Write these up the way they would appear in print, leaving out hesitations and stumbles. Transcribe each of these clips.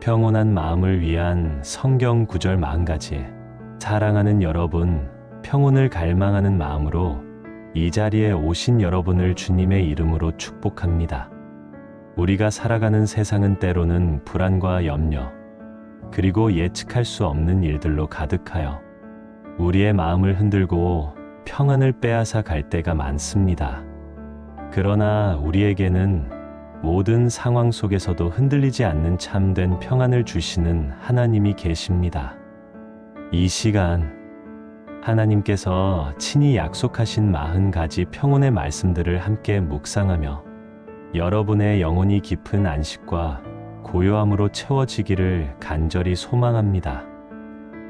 평온한 마음을 위한 성경 구절 40가지. 사랑하는 여러분, 평온을 갈망하는 마음으로 이 자리에 오신 여러분을 주님의 이름으로 축복합니다. 우리가 살아가는 세상은 때로는 불안과 염려, 그리고 예측할 수 없는 일들로 가득하여 우리의 마음을 흔들고 평안을 빼앗아 갈 때가 많습니다. 그러나 우리에게는 모든 상황 속에서도 흔들리지 않는 참된 평안을 주시는 하나님이 계십니다. 이 시간 하나님께서 친히 약속하신 40가지 평온의 말씀들을 함께 묵상하며 여러분의 영혼이 깊은 안식과 고요함으로 채워지기를 간절히 소망합니다.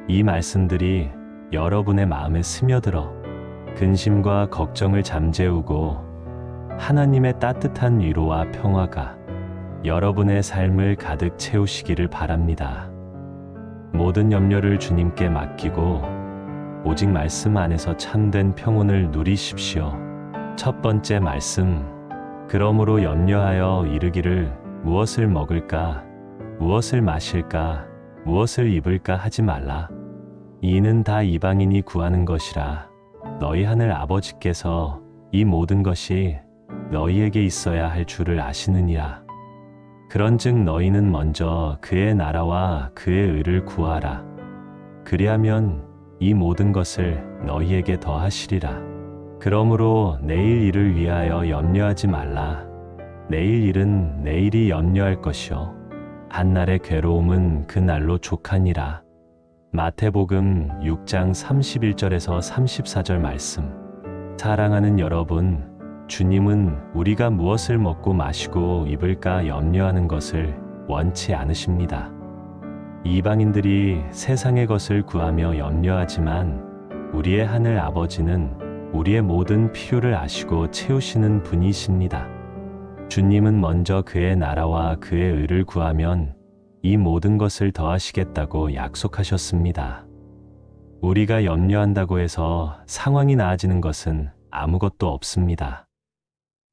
이 말씀들이 여러분의 마음에 스며들어 근심과 걱정을 잠재우고 하나님의 따뜻한 위로와 평화가 여러분의 삶을 가득 채우시기를 바랍니다. 모든 염려를 주님께 맡기고 오직 말씀 안에서 참된 평온을 누리십시오. 첫 번째 말씀, 그러므로 염려하여 이르기를 무엇을 먹을까, 무엇을 마실까, 무엇을 입을까 하지 말라. 이는 다 이방인이 구하는 것이라. 너희 하늘 아버지께서 이 모든 것이 너희에게 있어야 할 줄을 아시느니라. 그런즉 너희는 먼저 그의 나라와 그의 의를 구하라. 그리하면 이 모든 것을 너희에게 더하시리라. 그러므로 내일 일을 위하여 염려하지 말라. 내일 일은 내일이 염려할 것이요 한날의 괴로움은 그날로 족하니라. 마태복음 6장 31절에서 34절 말씀. 사랑하는 여러분, 주님은 우리가 무엇을 먹고 마시고 입을까 염려하는 것을 원치 않으십니다. 이방인들이 세상의 것을 구하며 염려하지만 우리의 하늘 아버지는 우리의 모든 필요를 아시고 채우시는 분이십니다. 주님은 먼저 그의 나라와 그의 의를 구하면 이 모든 것을 더하시겠다고 약속하셨습니다. 우리가 염려한다고 해서 상황이 나아지는 것은 아무것도 없습니다.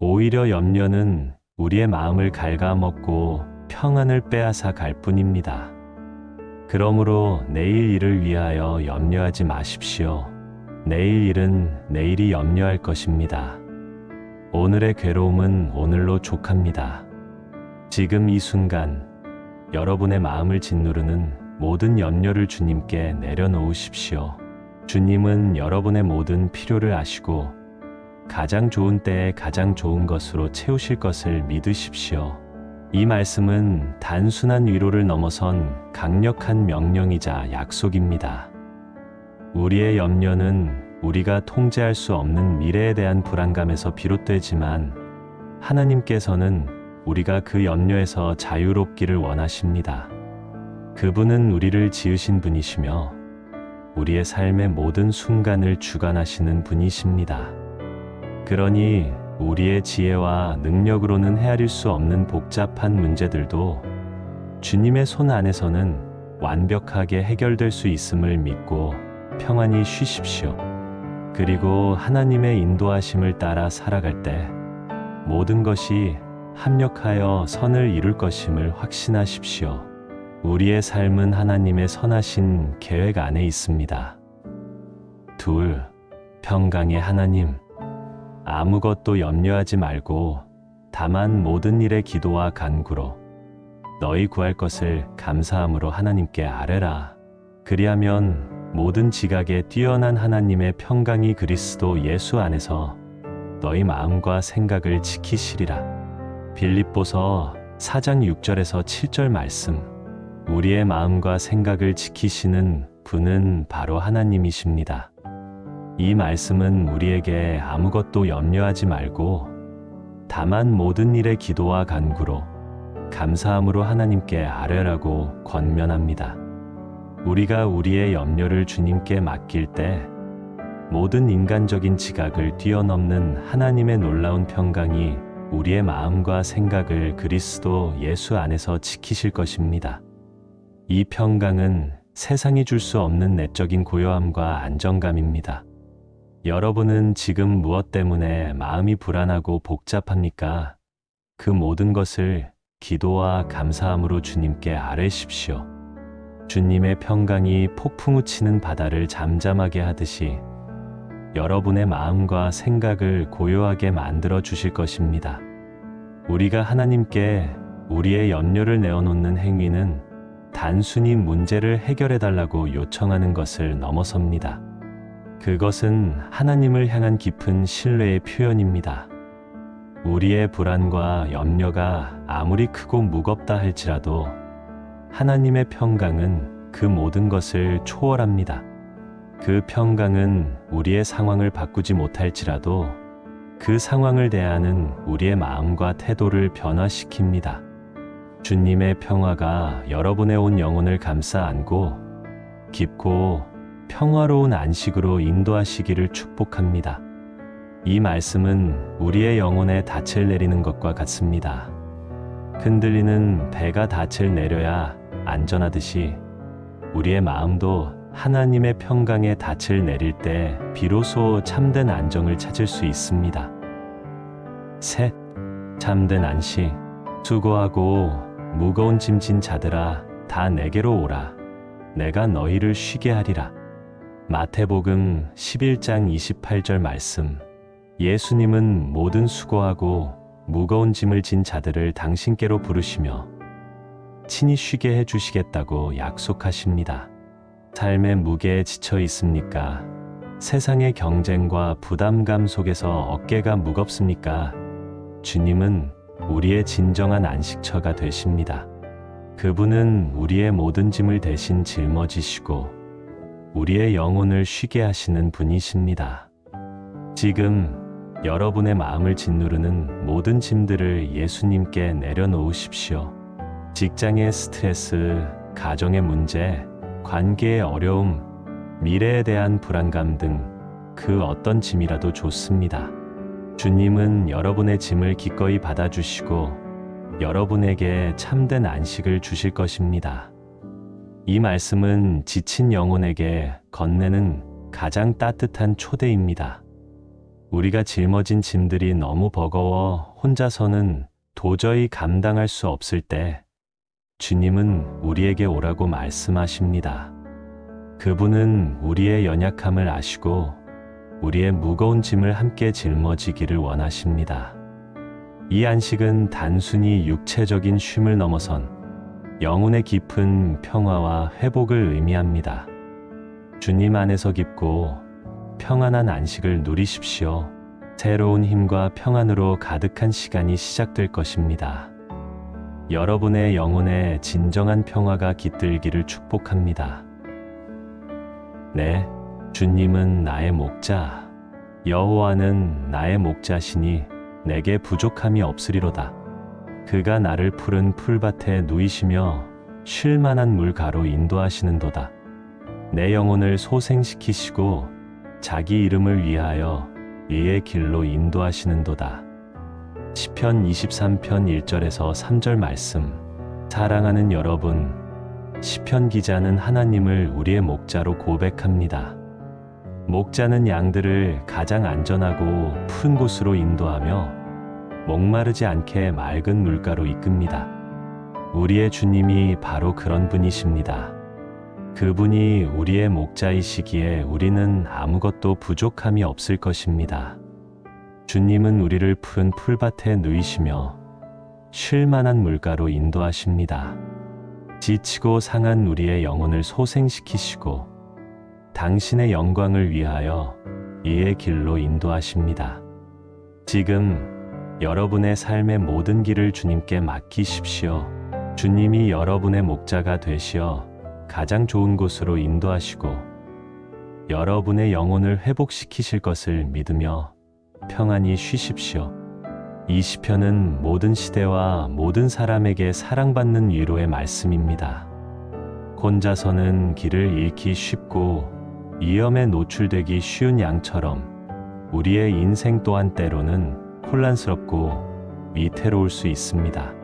오히려 염려는 우리의 마음을 갉아먹고 평안을 빼앗아 갈 뿐입니다. 그러므로 내일 일을 위하여 염려하지 마십시오. 내일 일은 내일이 염려할 것입니다. 오늘의 괴로움은 오늘로 족합니다. 지금 이 순간 여러분의 마음을 짓누르는 모든 염려를 주님께 내려놓으십시오. 주님은 여러분의 모든 필요를 아시고 가장 좋은 때에 가장 좋은 것으로 채우실 것을 믿으십시오. 이 말씀은 단순한 위로를 넘어선 강력한 명령이자 약속입니다. 우리의 염려는 우리가 통제할 수 없는 미래에 대한 불안감에서 비롯되지만 하나님께서는 우리가 그 염려에서 자유롭기를 원하십니다. 그분은 우리를 지으신 분이시며 우리의 삶의 모든 순간을 주관하시는 분이십니다. 그러니 우리의 지혜와 능력으로는 헤아릴 수 없는 복잡한 문제들도 주님의 손 안에서는 완벽하게 해결될 수 있음을 믿고 평안히 쉬십시오. 그리고 하나님의 인도하심을 따라 살아갈 때 모든 것이 합력하여 선을 이룰 것임을 확신하십시오. 우리의 삶은 하나님의 선하신 계획 안에 있습니다. 2. 평강의 하나님. 아무것도 염려하지 말고 다만 모든 일에 기도와 간구로 너희 구할 것을 감사함으로 하나님께 아뢰라. 그리하면 모든 지각에 뛰어난 하나님의 평강이 그리스도 예수 안에서 너희 마음과 생각을 지키시리라. 빌립보서 4장 6절에서 7절 말씀. 우리의 마음과 생각을 지키시는 분은 바로 하나님이십니다. 이 말씀은 우리에게 아무것도 염려하지 말고 다만 모든 일에 기도와 간구로 감사함으로 하나님께 아뢰라고 권면합니다. 우리가 우리의 염려를 주님께 맡길 때 모든 인간적인 지각을 뛰어넘는 하나님의 놀라운 평강이 우리의 마음과 생각을 그리스도 예수 안에서 지키실 것입니다. 이 평강은 세상이 줄 수 없는 내적인 고요함과 안정감입니다. 여러분은 지금 무엇 때문에 마음이 불안하고 복잡합니까? 그 모든 것을 기도와 감사함으로 주님께 아뢰십시오. 주님의 평강이 폭풍우 치는 바다를 잠잠하게 하듯이 여러분의 마음과 생각을 고요하게 만들어 주실 것입니다. 우리가 하나님께 우리의 염려를 내어놓는 행위는 단순히 문제를 해결해 달라고 요청하는 것을 넘어섭니다. 그것은 하나님을 향한 깊은 신뢰의 표현입니다. 우리의 불안과 염려가 아무리 크고 무겁다 할지라도 하나님의 평강은 그 모든 것을 초월합니다. 그 평강은 우리의 상황을 바꾸지 못할지라도 그 상황을 대하는 우리의 마음과 태도를 변화시킵니다. 주님의 평화가 여러분의 온 영혼을 감싸 안고 깊고 평화로운 안식으로 인도하시기를 축복합니다. 이 말씀은 우리의 영혼에 닻을 내리는 것과 같습니다. 흔들리는 배가 닻을 내려야 안전하듯이 우리의 마음도 하나님의 평강에 닻을 내릴 때 비로소 참된 안정을 찾을 수 있습니다. 셋, 참된 안식. 수고하고 무거운 짐 진 자들아 다 내게로 오라. 내가 너희를 쉬게 하리라. 마태복음 11장 28절 말씀. 예수님은 모든 수고하고 무거운 짐을 진 자들을 당신께로 부르시며 친히 쉬게 해주시겠다고 약속하십니다. 삶의 무게에 지쳐 있습니까? 세상의 경쟁과 부담감 속에서 어깨가 무겁습니까? 주님은 우리의 진정한 안식처가 되십니다. 그분은 우리의 모든 짐을 대신 짊어지시고 우리의 영혼을 쉬게 하시는 분이십니다. 지금 여러분의 마음을 짓누르는 모든 짐들을 예수님께 내려놓으십시오. 직장의 스트레스, 가정의 문제, 관계의 어려움, 미래에 대한 불안감 등 그 어떤 짐이라도 좋습니다. 주님은 여러분의 짐을 기꺼이 받아주시고 여러분에게 참된 안식을 주실 것입니다. 이 말씀은 지친 영혼에게 건네는 가장 따뜻한 초대입니다. 우리가 짊어진 짐들이 너무 버거워 혼자서는 도저히 감당할 수 없을 때 주님은 우리에게 오라고 말씀하십니다. 그분은 우리의 연약함을 아시고 우리의 무거운 짐을 함께 짊어지기를 원하십니다. 이 안식은 단순히 육체적인 쉼을 넘어선 영혼의 깊은 평화와 회복을 의미합니다. 주님 안에서 깊고 평안한 안식을 누리십시오. 새로운 힘과 평안으로 가득한 시간이 시작될 것입니다. 여러분의 영혼에 진정한 평화가 깃들기를 축복합니다. 네, 주님은 나의 목자, 여호와는 나의 목자시니 내게 부족함이 없으리로다. 그가 나를 푸른 풀밭에 누이시며 쉴 만한 물가로 인도하시는도다. 내 영혼을 소생시키시고 자기 이름을 위하여 이의 길로 인도하시는도다. 시편 23편 1절에서 3절 말씀. 사랑하는 여러분, 시편 기자는 하나님을 우리의 목자로 고백합니다. 목자는 양들을 가장 안전하고 푸른 곳으로 인도하며 목마르지 않게 맑은 물가로 이끕니다. 우리의 주님이 바로 그런 분이십니다. 그분이 우리의 목자이시기에 우리는 아무것도 부족함이 없을 것입니다. 주님은 우리를 푸른 풀밭에 누이시며 쉴 만한 물가로 인도하십니다. 지치고 상한 우리의 영혼을 소생시키시고 당신의 영광을 위하여 이의 길로 인도하십니다. 지금 여러분의 삶의 모든 길을 주님께 맡기십시오. 주님이 여러분의 목자가 되시어 가장 좋은 곳으로 인도하시고 여러분의 영혼을 회복시키실 것을 믿으며 평안히 쉬십시오. 이 시편은 모든 시대와 모든 사람에게 사랑받는 위로의 말씀입니다. 혼자서는 길을 잃기 쉽고 위험에 노출되기 쉬운 양처럼 우리의 인생 또한 때로는 혼란스럽고 위태로울 수 있습니다.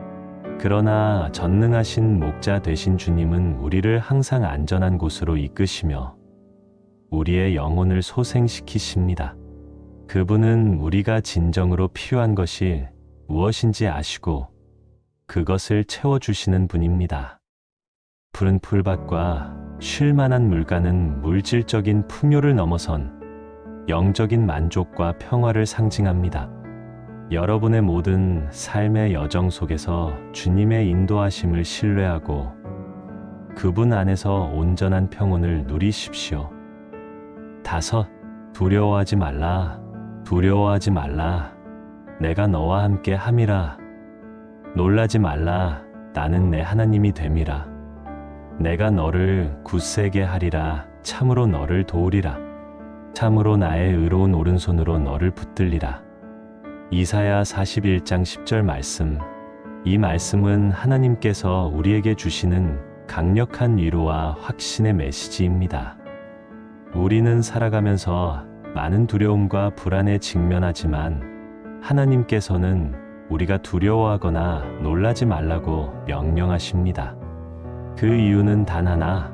그러나 전능하신 목자 되신 주님은 우리를 항상 안전한 곳으로 이끄시며 우리의 영혼을 소생시키십니다. 그분은 우리가 진정으로 필요한 것이 무엇인지 아시고 그것을 채워주시는 분입니다. 푸른 풀밭과 쉴 만한 물가는 물질적인 풍요를 넘어선 영적인 만족과 평화를 상징합니다. 여러분의 모든 삶의 여정 속에서 주님의 인도하심을 신뢰하고 그분 안에서 온전한 평온을 누리십시오. 5. 두려워하지 말라. 두려워하지 말라. 내가 너와 함께 함이라. 놀라지 말라. 나는 내 하나님이 됨이라. 내가 너를 굳세게 하리라. 참으로 너를 도우리라. 참으로 나의 의로운 오른손으로 너를 붙들리라. 이사야 41장 10절 말씀. 이 말씀은 하나님께서 우리에게 주시는 강력한 위로와 확신의 메시지입니다. 우리는 살아가면서 많은 두려움과 불안에 직면하지만 하나님께서는 우리가 두려워하거나 놀라지 말라고 명령하십니다. 그 이유는 단 하나,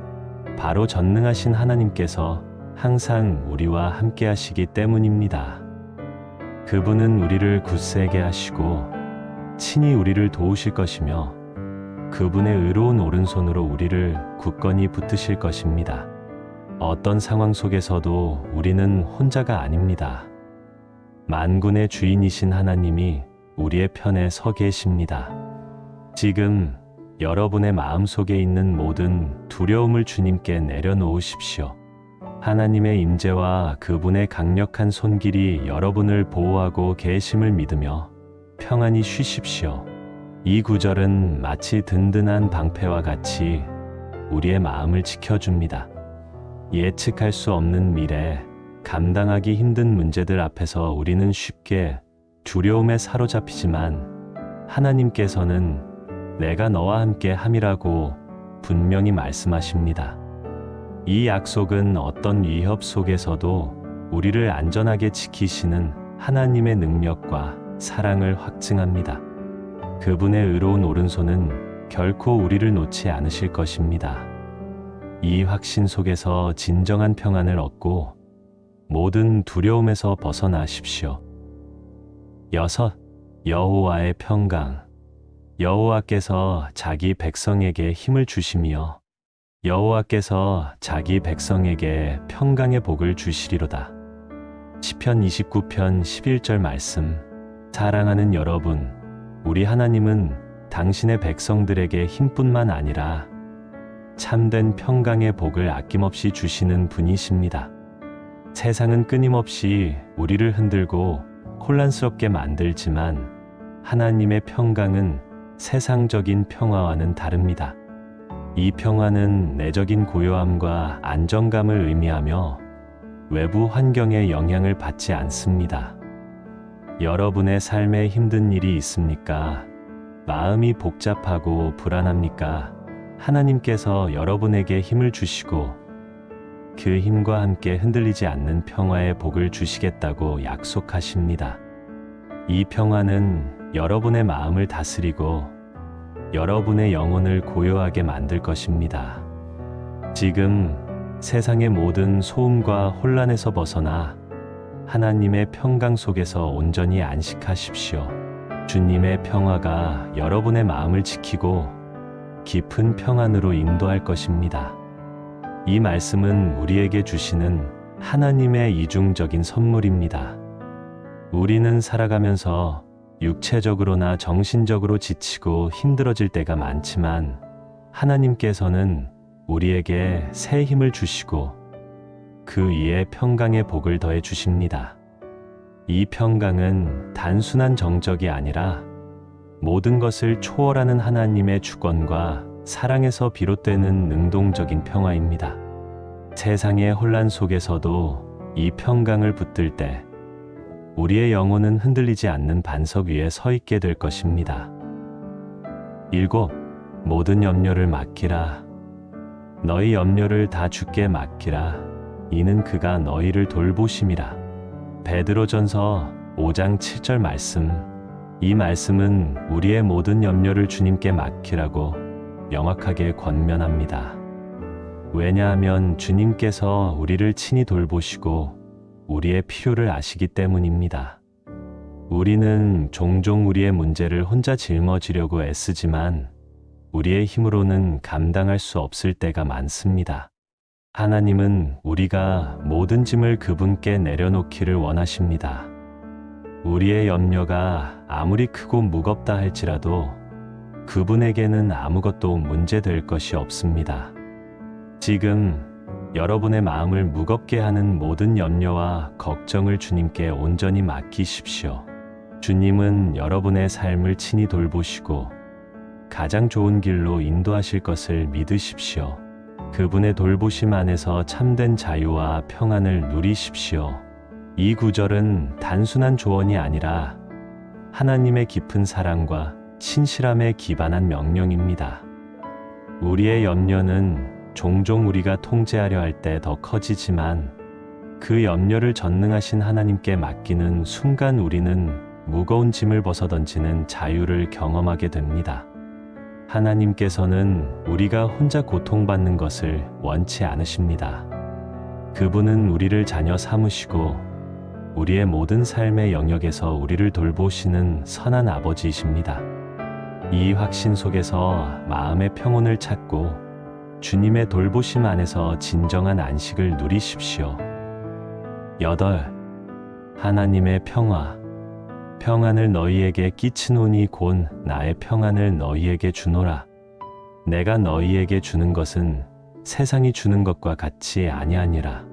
바로 전능하신 하나님께서 항상 우리와 함께 하시기 때문입니다. 그분은 우리를 굳세게 하시고 친히 우리를 도우실 것이며 그분의 의로운 오른손으로 우리를 굳건히 붙드실 것입니다. 어떤 상황 속에서도 우리는 혼자가 아닙니다. 만군의 주인이신 하나님이 우리의 편에 서 계십니다. 지금 여러분의 마음속에 있는 모든 두려움을 주님께 내려놓으십시오. 하나님의 임재와 그분의 강력한 손길이 여러분을 보호하고 계심을 믿으며 평안히 쉬십시오. 이 구절은 마치 든든한 방패와 같이 우리의 마음을 지켜줍니다. 예측할 수 없는 미래, 감당하기 힘든 문제들 앞에서 우리는 쉽게 두려움에 사로잡히지만 하나님께서는 내가 너와 함께 함이라고 분명히 말씀하십니다. 이 약속은 어떤 위협 속에서도 우리를 안전하게 지키시는 하나님의 능력과 사랑을 확증합니다. 그분의 의로운 오른손은 결코 우리를 놓지 않으실 것입니다. 이 확신 속에서 진정한 평안을 얻고 모든 두려움에서 벗어나십시오. 6. 여호와의 평강. 여호와께서 자기 백성에게 힘을 주시며 여호와께서 자기 백성에게 평강의 복을 주시리로다. 시편 29편 11절 말씀. 사랑하는 여러분, 우리 하나님은 당신의 백성들에게 힘뿐만 아니라 참된 평강의 복을 아낌없이 주시는 분이십니다. 세상은 끊임없이 우리를 흔들고 혼란스럽게 만들지만 하나님의 평강은 세상적인 평화와는 다릅니다. 이 평화는 내적인 고요함과 안정감을 의미하며 외부 환경의 영향을 받지 않습니다. 여러분의 삶에 힘든 일이 있습니까? 마음이 복잡하고 불안합니까? 하나님께서 여러분에게 힘을 주시고 그 힘과 함께 흔들리지 않는 평화의 복을 주시겠다고 약속하십니다. 이 평화는 여러분의 마음을 다스리고 여러분의 영혼을 고요하게 만들 것입니다. 지금 세상의 모든 소음과 혼란에서 벗어나 하나님의 평강 속에서 온전히 안식하십시오. 주님의 평화가 여러분의 마음을 지키고 깊은 평안으로 인도할 것입니다. 이 말씀은 우리에게 주시는 하나님의 이중적인 선물입니다. 우리는 살아가면서 육체적으로나 정신적으로 지치고 힘들어질 때가 많지만 하나님께서는 우리에게 새 힘을 주시고 그 위에 평강의 복을 더해 주십니다. 이 평강은 단순한 정적이 아니라 모든 것을 초월하는 하나님의 주권과 사랑에서 비롯되는 능동적인 평화입니다. 세상의 혼란 속에서도 이 평강을 붙들 때 우리의 영혼은 흔들리지 않는 반석 위에 서 있게 될 것입니다. 7. 모든 염려를 맡기라. 너희 염려를 다 주께 맡기라. 이는 그가 너희를 돌보심이라. 베드로전서 5장 7절 말씀. 이 말씀은 우리의 모든 염려를 주님께 맡기라고 명확하게 권면합니다. 왜냐하면 주님께서 우리를 친히 돌보시고 우리의 필요를 아시기 때문입니다. 우리는 종종 우리의 문제를 혼자 짊어지려고 애쓰지만 우리의 힘으로는 감당할 수 없을 때가 많습니다. 하나님은 우리가 모든 짐을 그분께 내려놓기를 원하십니다. 우리의 염려가 아무리 크고 무겁다 할지라도 그분에게는 아무것도 문제될 것이 없습니다. 지금 여러분의 마음을 무겁게 하는 모든 염려와 걱정을 주님께 온전히 맡기십시오. 주님은 여러분의 삶을 친히 돌보시고 가장 좋은 길로 인도하실 것을 믿으십시오. 그분의 돌보심 안에서 참된 자유와 평안을 누리십시오. 이 구절은 단순한 조언이 아니라 하나님의 깊은 사랑과 신실함에 기반한 명령입니다. 우리의 염려는 종종 우리가 통제하려 할 때 더 커지지만 그 염려를 전능하신 하나님께 맡기는 순간 우리는 무거운 짐을 벗어던지는 자유를 경험하게 됩니다. 하나님께서는 우리가 혼자 고통받는 것을 원치 않으십니다. 그분은 우리를 자녀 삼으시고 우리의 모든 삶의 영역에서 우리를 돌보시는 선한 아버지이십니다. 이 확신 속에서 마음의 평온을 찾고 주님의 돌보심 안에서 진정한 안식을 누리십시오. 8. 하나님의 평화. 평안을 너희에게 끼치노니 곧 나의 평안을 너희에게 주노라. 내가 너희에게 주는 것은 세상이 주는 것과 같이 아니하니라.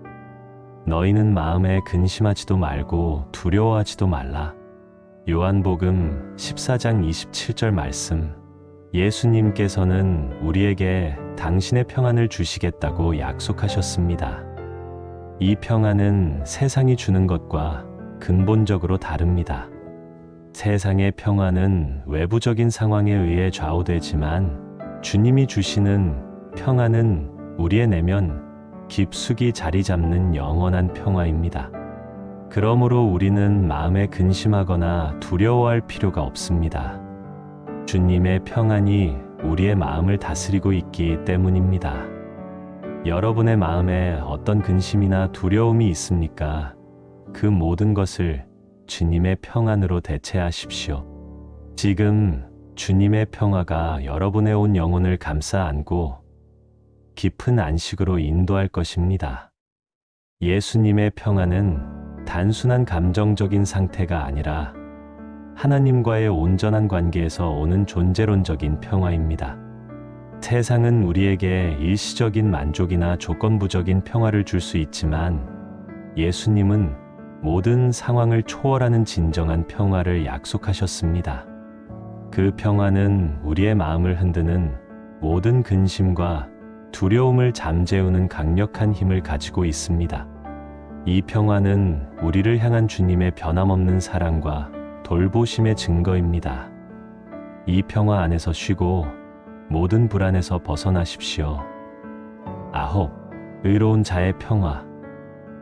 너희는 마음에 근심하지도 말고 두려워하지도 말라. 요한복음 14장 27절 말씀. 예수님께서는 우리에게 당신의 평안을 주시겠다고 약속하셨습니다. 이 평안은 세상이 주는 것과 근본적으로 다릅니다. 세상의 평안은 외부적인 상황에 의해 좌우되지만 주님이 주시는 평안은 우리의 내면 깊숙이 자리 잡는 영원한 평화입니다. 그러므로 우리는 마음에 근심하거나 두려워할 필요가 없습니다. 주님의 평안이 우리의 마음을 다스리고 있기 때문입니다. 여러분의 마음에 어떤 근심이나 두려움이 있습니까? 그 모든 것을 주님의 평안으로 대체하십시오. 지금 주님의 평화가 여러분의 온 영혼을 감싸 안고 깊은 안식으로 인도할 것입니다. 예수님의 평안은 단순한 감정적인 상태가 아니라 하나님과의 온전한 관계에서 오는 존재론적인 평화입니다. 세상은 우리에게 일시적인 만족이나 조건부적인 평화를 줄 수 있지만 예수님은 모든 상황을 초월하는 진정한 평화를 약속하셨습니다. 그 평화는 우리의 마음을 흔드는 모든 근심과 두려움을 잠재우는 강력한 힘을 가지고 있습니다. 이 평화는 우리를 향한 주님의 변함없는 사랑과 돌보심의 증거입니다. 이 평화 안에서 쉬고 모든 불안에서 벗어나십시오. 9. 의로운 자의 평화.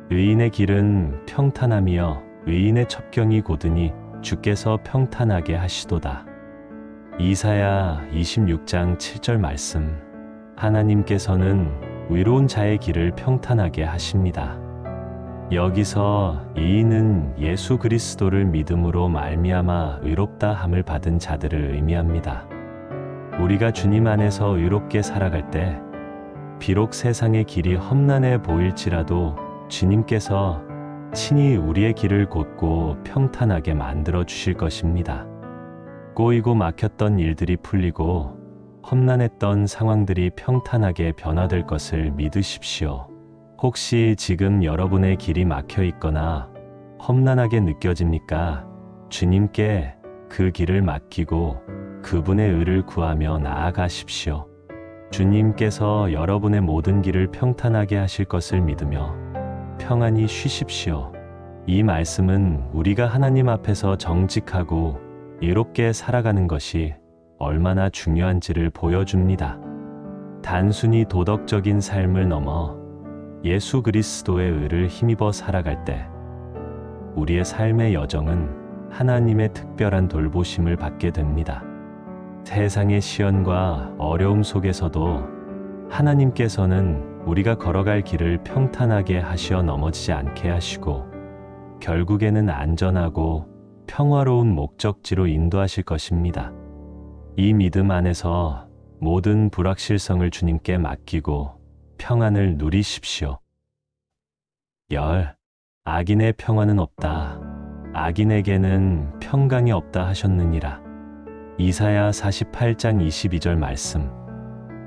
의인의 길은 평탄함이여 의인의 첩경이 곧으니 주께서 평탄하게 하시도다. 이사야 26장 7절 말씀. 하나님께서는 의로운 자의 길을 평탄하게 하십니다. 여기서 의인은 예수 그리스도를 믿음으로 말미암아 의롭다 함을 받은 자들을 의미합니다. 우리가 주님 안에서 의롭게 살아갈 때 비록 세상의 길이 험난해 보일지라도 주님께서 친히 우리의 길을 곧고 평탄하게 만들어 주실 것입니다. 꼬이고 막혔던 일들이 풀리고 험난했던 상황들이 평탄하게 변화될 것을 믿으십시오. 혹시 지금 여러분의 길이 막혀 있거나 험난하게 느껴집니까? 주님께 그 길을 맡기고 그분의 의를 구하며 나아가십시오. 주님께서 여러분의 모든 길을 평탄하게 하실 것을 믿으며 평안히 쉬십시오. 이 말씀은 우리가 하나님 앞에서 정직하고 의롭게 살아가는 것이 얼마나 중요한지를 보여줍니다. 단순히 도덕적인 삶을 넘어 예수 그리스도의 의를 힘입어 살아갈 때 우리의 삶의 여정은 하나님의 특별한 돌보심을 받게 됩니다. 세상의 시련과 어려움 속에서도 하나님께서는 우리가 걸어갈 길을 평탄하게 하시어 넘어지지 않게 하시고 결국에는 안전하고 평화로운 목적지로 인도하실 것입니다. 이 믿음 안에서 모든 불확실성을 주님께 맡기고 평안을 누리십시오. 악인의 평화는 없다. 악인에게는 평강이 없다 하셨느니라. 이사야 48장 22절 말씀.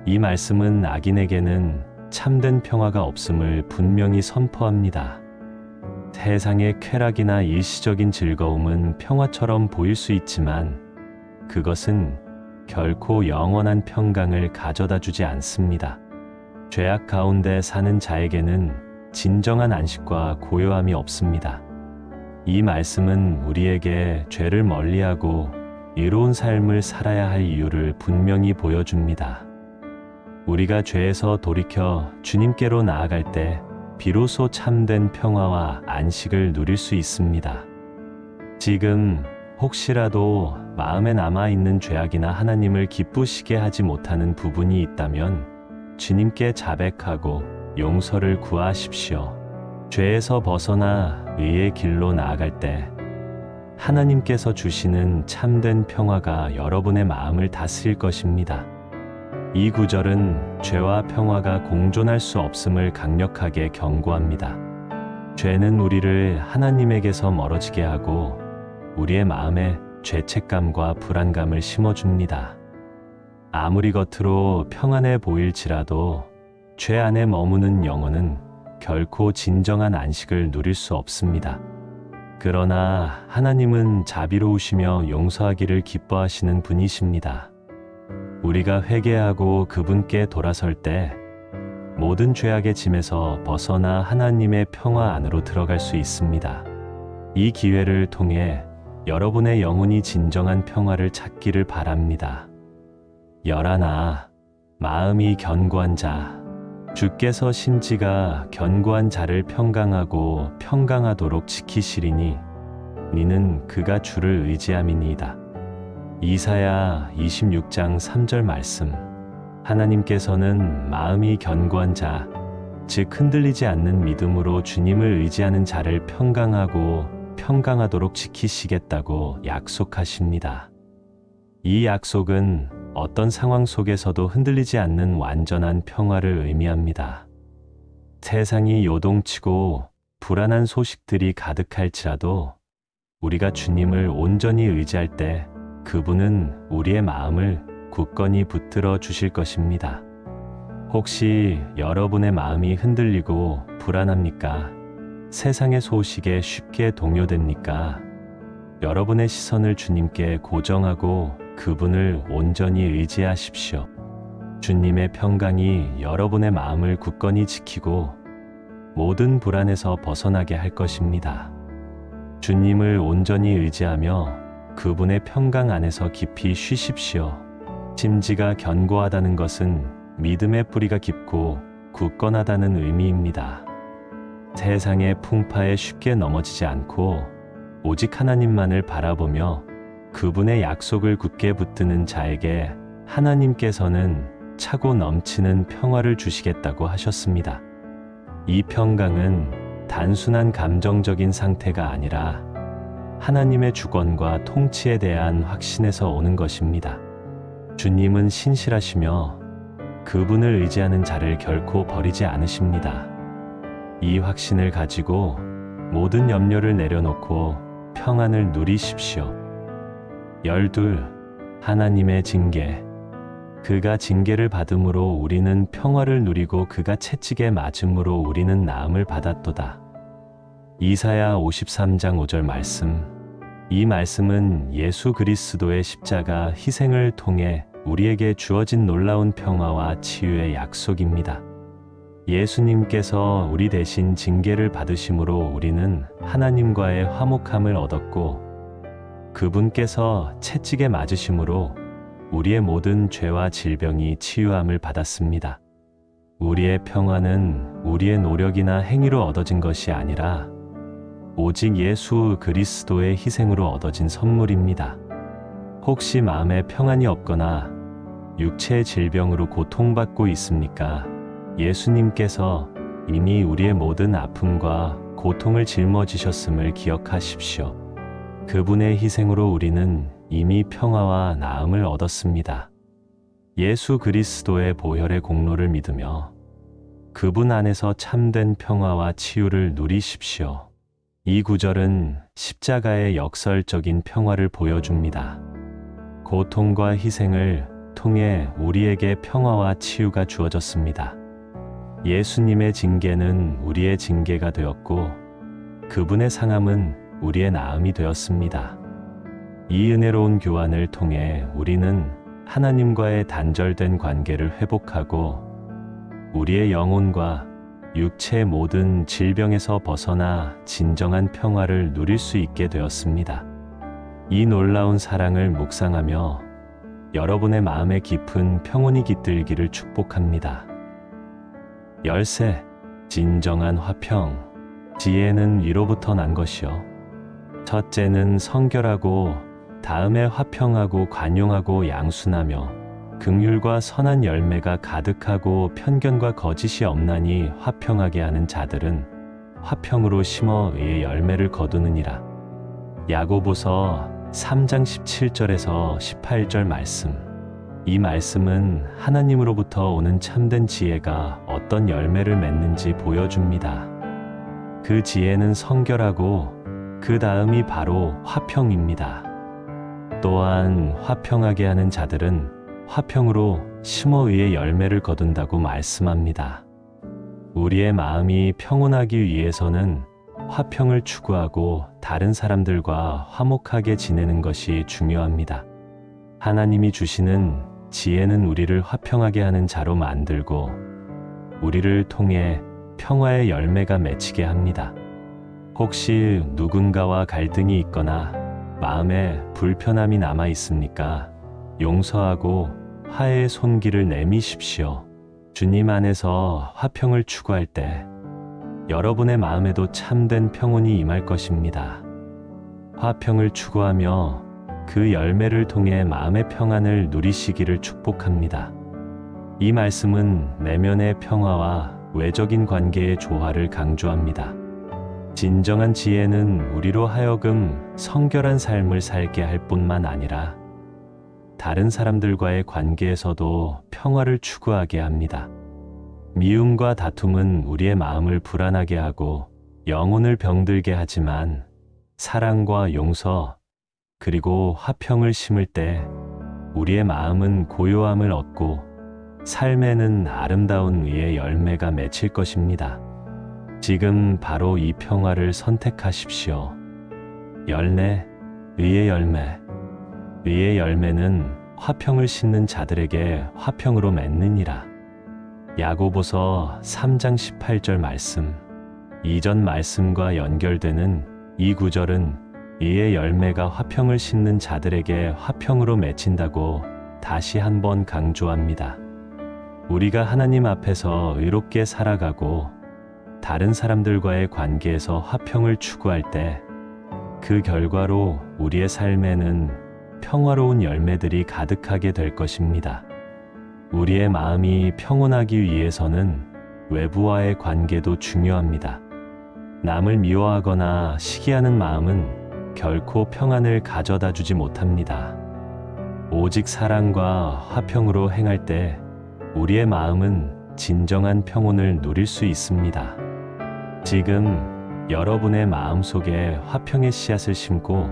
이 말씀은 악인에게는 참된 평화가 없음을 분명히 선포합니다. 세상의 쾌락이나 일시적인 즐거움은 평화처럼 보일 수 있지만 그것은 결코 영원한 평강을 가져다 주지 않습니다. 죄악 가운데 사는 자에게는 진정한 안식과 고요함이 없습니다. 이 말씀은 우리에게 죄를 멀리하고 의로운 삶을 살아야 할 이유를 분명히 보여줍니다. 우리가 죄에서 돌이켜 주님께로 나아갈 때 비로소 참된 평화와 안식을 누릴 수 있습니다. 지금 혹시라도 마음에 남아있는 죄악이나 하나님을 기쁘시게 하지 못하는 부분이 있다면 주님께 자백하고 용서를 구하십시오. 죄에서 벗어나 의의 길로 나아갈 때 하나님께서 주시는 참된 평화가 여러분의 마음을 다스릴 것입니다. 이 구절은 죄와 평화가 공존할 수 없음을 강력하게 경고합니다. 죄는 우리를 하나님에게서 멀어지게 하고 우리의 마음에 죄책감과 불안감을 심어줍니다. 아무리 겉으로 평안해 보일지라도 죄 안에 머무는 영혼은 결코 진정한 안식을 누릴 수 없습니다. 그러나 하나님은 자비로우시며 용서하기를 기뻐하시는 분이십니다. 우리가 회개하고 그분께 돌아설 때 모든 죄악의 짐에서 벗어나 하나님의 평화 안으로 들어갈 수 있습니다. 이 기회를 통해 여러분의 영혼이 진정한 평화를 찾기를 바랍니다. 마음이 견고한 자. 주께서 심지가 견고한 자를 평강하고 평강하도록 지키시리니 니는 그가 주를 의지함이니이다. 이사야 26장 3절 말씀. 하나님께서는 마음이 견고한 자, 즉 흔들리지 않는 믿음으로 주님을 의지하는 자를 평강하도록 지키시겠다고 약속하십니다. 이 약속은 어떤 상황 속에서도 흔들리지 않는 완전한 평화를 의미합니다. 세상이 요동치고 불안한 소식들이 가득할지라도 우리가 주님을 온전히 의지할 때 그분은 우리의 마음을 굳건히 붙들어 주실 것입니다. 혹시 여러분의 마음이 흔들리고 불안합니까? 세상의 소식에 쉽게 동요됩니까? 여러분의 시선을 주님께 고정하고 그분을 온전히 의지하십시오. 주님의 평강이 여러분의 마음을 굳건히 지키고 모든 불안에서 벗어나게 할 것입니다. 주님을 온전히 의지하며 그분의 평강 안에서 깊이 쉬십시오. 심지가 견고하다는 것은 믿음의 뿌리가 깊고 굳건하다는 의미입니다. 세상의 풍파에 쉽게 넘어지지 않고 오직 하나님만을 바라보며 그분의 약속을 굳게 붙드는 자에게 하나님께서는 차고 넘치는 평화를 주시겠다고 하셨습니다. 이 평강은 단순한 감정적인 상태가 아니라 하나님의 주권과 통치에 대한 확신에서 오는 것입니다. 주님은 신실하시며 그분을 의지하는 자를 결코 버리지 않으십니다. 이 확신을 가지고 모든 염려를 내려놓고 평안을 누리십시오. 12. 하나님의 징계. 그가 징계를 받음으로 우리는 평화를 누리고 그가 채찍에 맞음으로 우리는 나음을 받았도다. 이사야 53장 5절 말씀. 이 말씀은 예수 그리스도의 십자가 희생을 통해 우리에게 주어진 놀라운 평화와 치유의 약속입니다. 예수님께서 우리 대신 징계를 받으심으로 우리는 하나님과의 화목함을 얻었고 그분께서 채찍에 맞으심으로 우리의 모든 죄와 질병이 치유함을 받았습니다. 우리의 평화는 우리의 노력이나 행위로 얻어진 것이 아니라 오직 예수 그리스도의 희생으로 얻어진 선물입니다. 혹시 마음에 평안이 없거나 육체의 질병으로 고통받고 있습니까? 예수님께서 이미 우리의 모든 아픔과 고통을 짊어지셨음을 기억하십시오. 그분의 희생으로 우리는 이미 평화와 나음을 얻었습니다. 예수 그리스도의 보혈의 공로를 믿으며 그분 안에서 참된 평화와 치유를 누리십시오. 이 구절은 십자가의 역설적인 평화를 보여줍니다. 고통과 희생을 통해 우리에게 평화와 치유가 주어졌습니다. 예수님의 징계는 우리의 징계가 되었고 그분의 상함은 우리의 나음이 되었습니다. 이 은혜로운 교환을 통해 우리는 하나님과의 단절된 관계를 회복하고 우리의 영혼과 육체의 모든 질병에서 벗어나 진정한 평화를 누릴 수 있게 되었습니다. 이 놀라운 사랑을 묵상하며 여러분의 마음에 깊은 평온이 깃들기를 축복합니다. 열세, 진정한 화평. 지혜는 위로부터 난 것이요. 첫째는 성결하고 다음에 화평하고 관용하고 양순하며 긍휼과 선한 열매가 가득하고 편견과 거짓이 없나니 화평하게 하는 자들은 화평으로 심어 의의 열매를 거두느니라. 야고보서 3장 17절에서 18절 말씀. 이 말씀은 하나님으로부터 오는 참된 지혜가 어떤 열매를 맺는지 보여줍니다. 그 지혜는 성결하고 그 다음이 바로 화평입니다. 또한 화평하게 하는 자들은 화평으로 심어 의의 열매를 거둔다고 말씀합니다. 우리의 마음이 평온하기 위해서는 화평을 추구하고 다른 사람들과 화목하게 지내는 것이 중요합니다. 하나님이 주시는 지혜는 우리를 화평하게 하는 자로 만들고 우리를 통해 평화의 열매가 맺히게 합니다. 혹시 누군가와 갈등이 있거나 마음에 불편함이 남아 있습니까? 용서하고 화해의 손길을 내미십시오. 주님 안에서 화평을 추구할 때 여러분의 마음에도 참된 평온이 임할 것입니다. 화평을 추구하며 그 열매를 통해 마음의 평안을 누리시기를 축복합니다. 이 말씀은 내면의 평화와 외적인 관계의 조화를 강조합니다. 진정한 지혜는 우리로 하여금 성결한 삶을 살게 할 뿐만 아니라 다른 사람들과의 관계에서도 평화를 추구하게 합니다. 미움과 다툼은 우리의 마음을 불안하게 하고 영혼을 병들게 하지만 사랑과 용서 그리고 화평을 심을 때 우리의 마음은 고요함을 얻고 삶에는 아름다운 의의 열매가 맺힐 것입니다. 지금 바로 이 평화를 선택하십시오. 열매, 의의 열매. 의의 열매는 화평을 싣는 자들에게 화평으로 맺느니라. 야고보서 3장 18절 말씀. 이전 말씀과 연결되는 이 구절은 의의 열매가 화평을 싣는 자들에게 화평으로 맺힌다고 다시 한번 강조합니다. 우리가 하나님 앞에서 의롭게 살아가고 다른 사람들과의 관계에서 화평을 추구할 때 그 결과로 우리의 삶에는 평화로운 열매들이 가득하게 될 것입니다. 우리의 마음이 평온하기 위해서는 외부와의 관계도 중요합니다. 남을 미워하거나 시기하는 마음은 결코 평안을 가져다 주지 못합니다. 오직 사랑과 화평으로 행할 때 우리의 마음은 진정한 평온을 누릴 수 있습니다. 지금 여러분의 마음속에 화평의 씨앗을 심고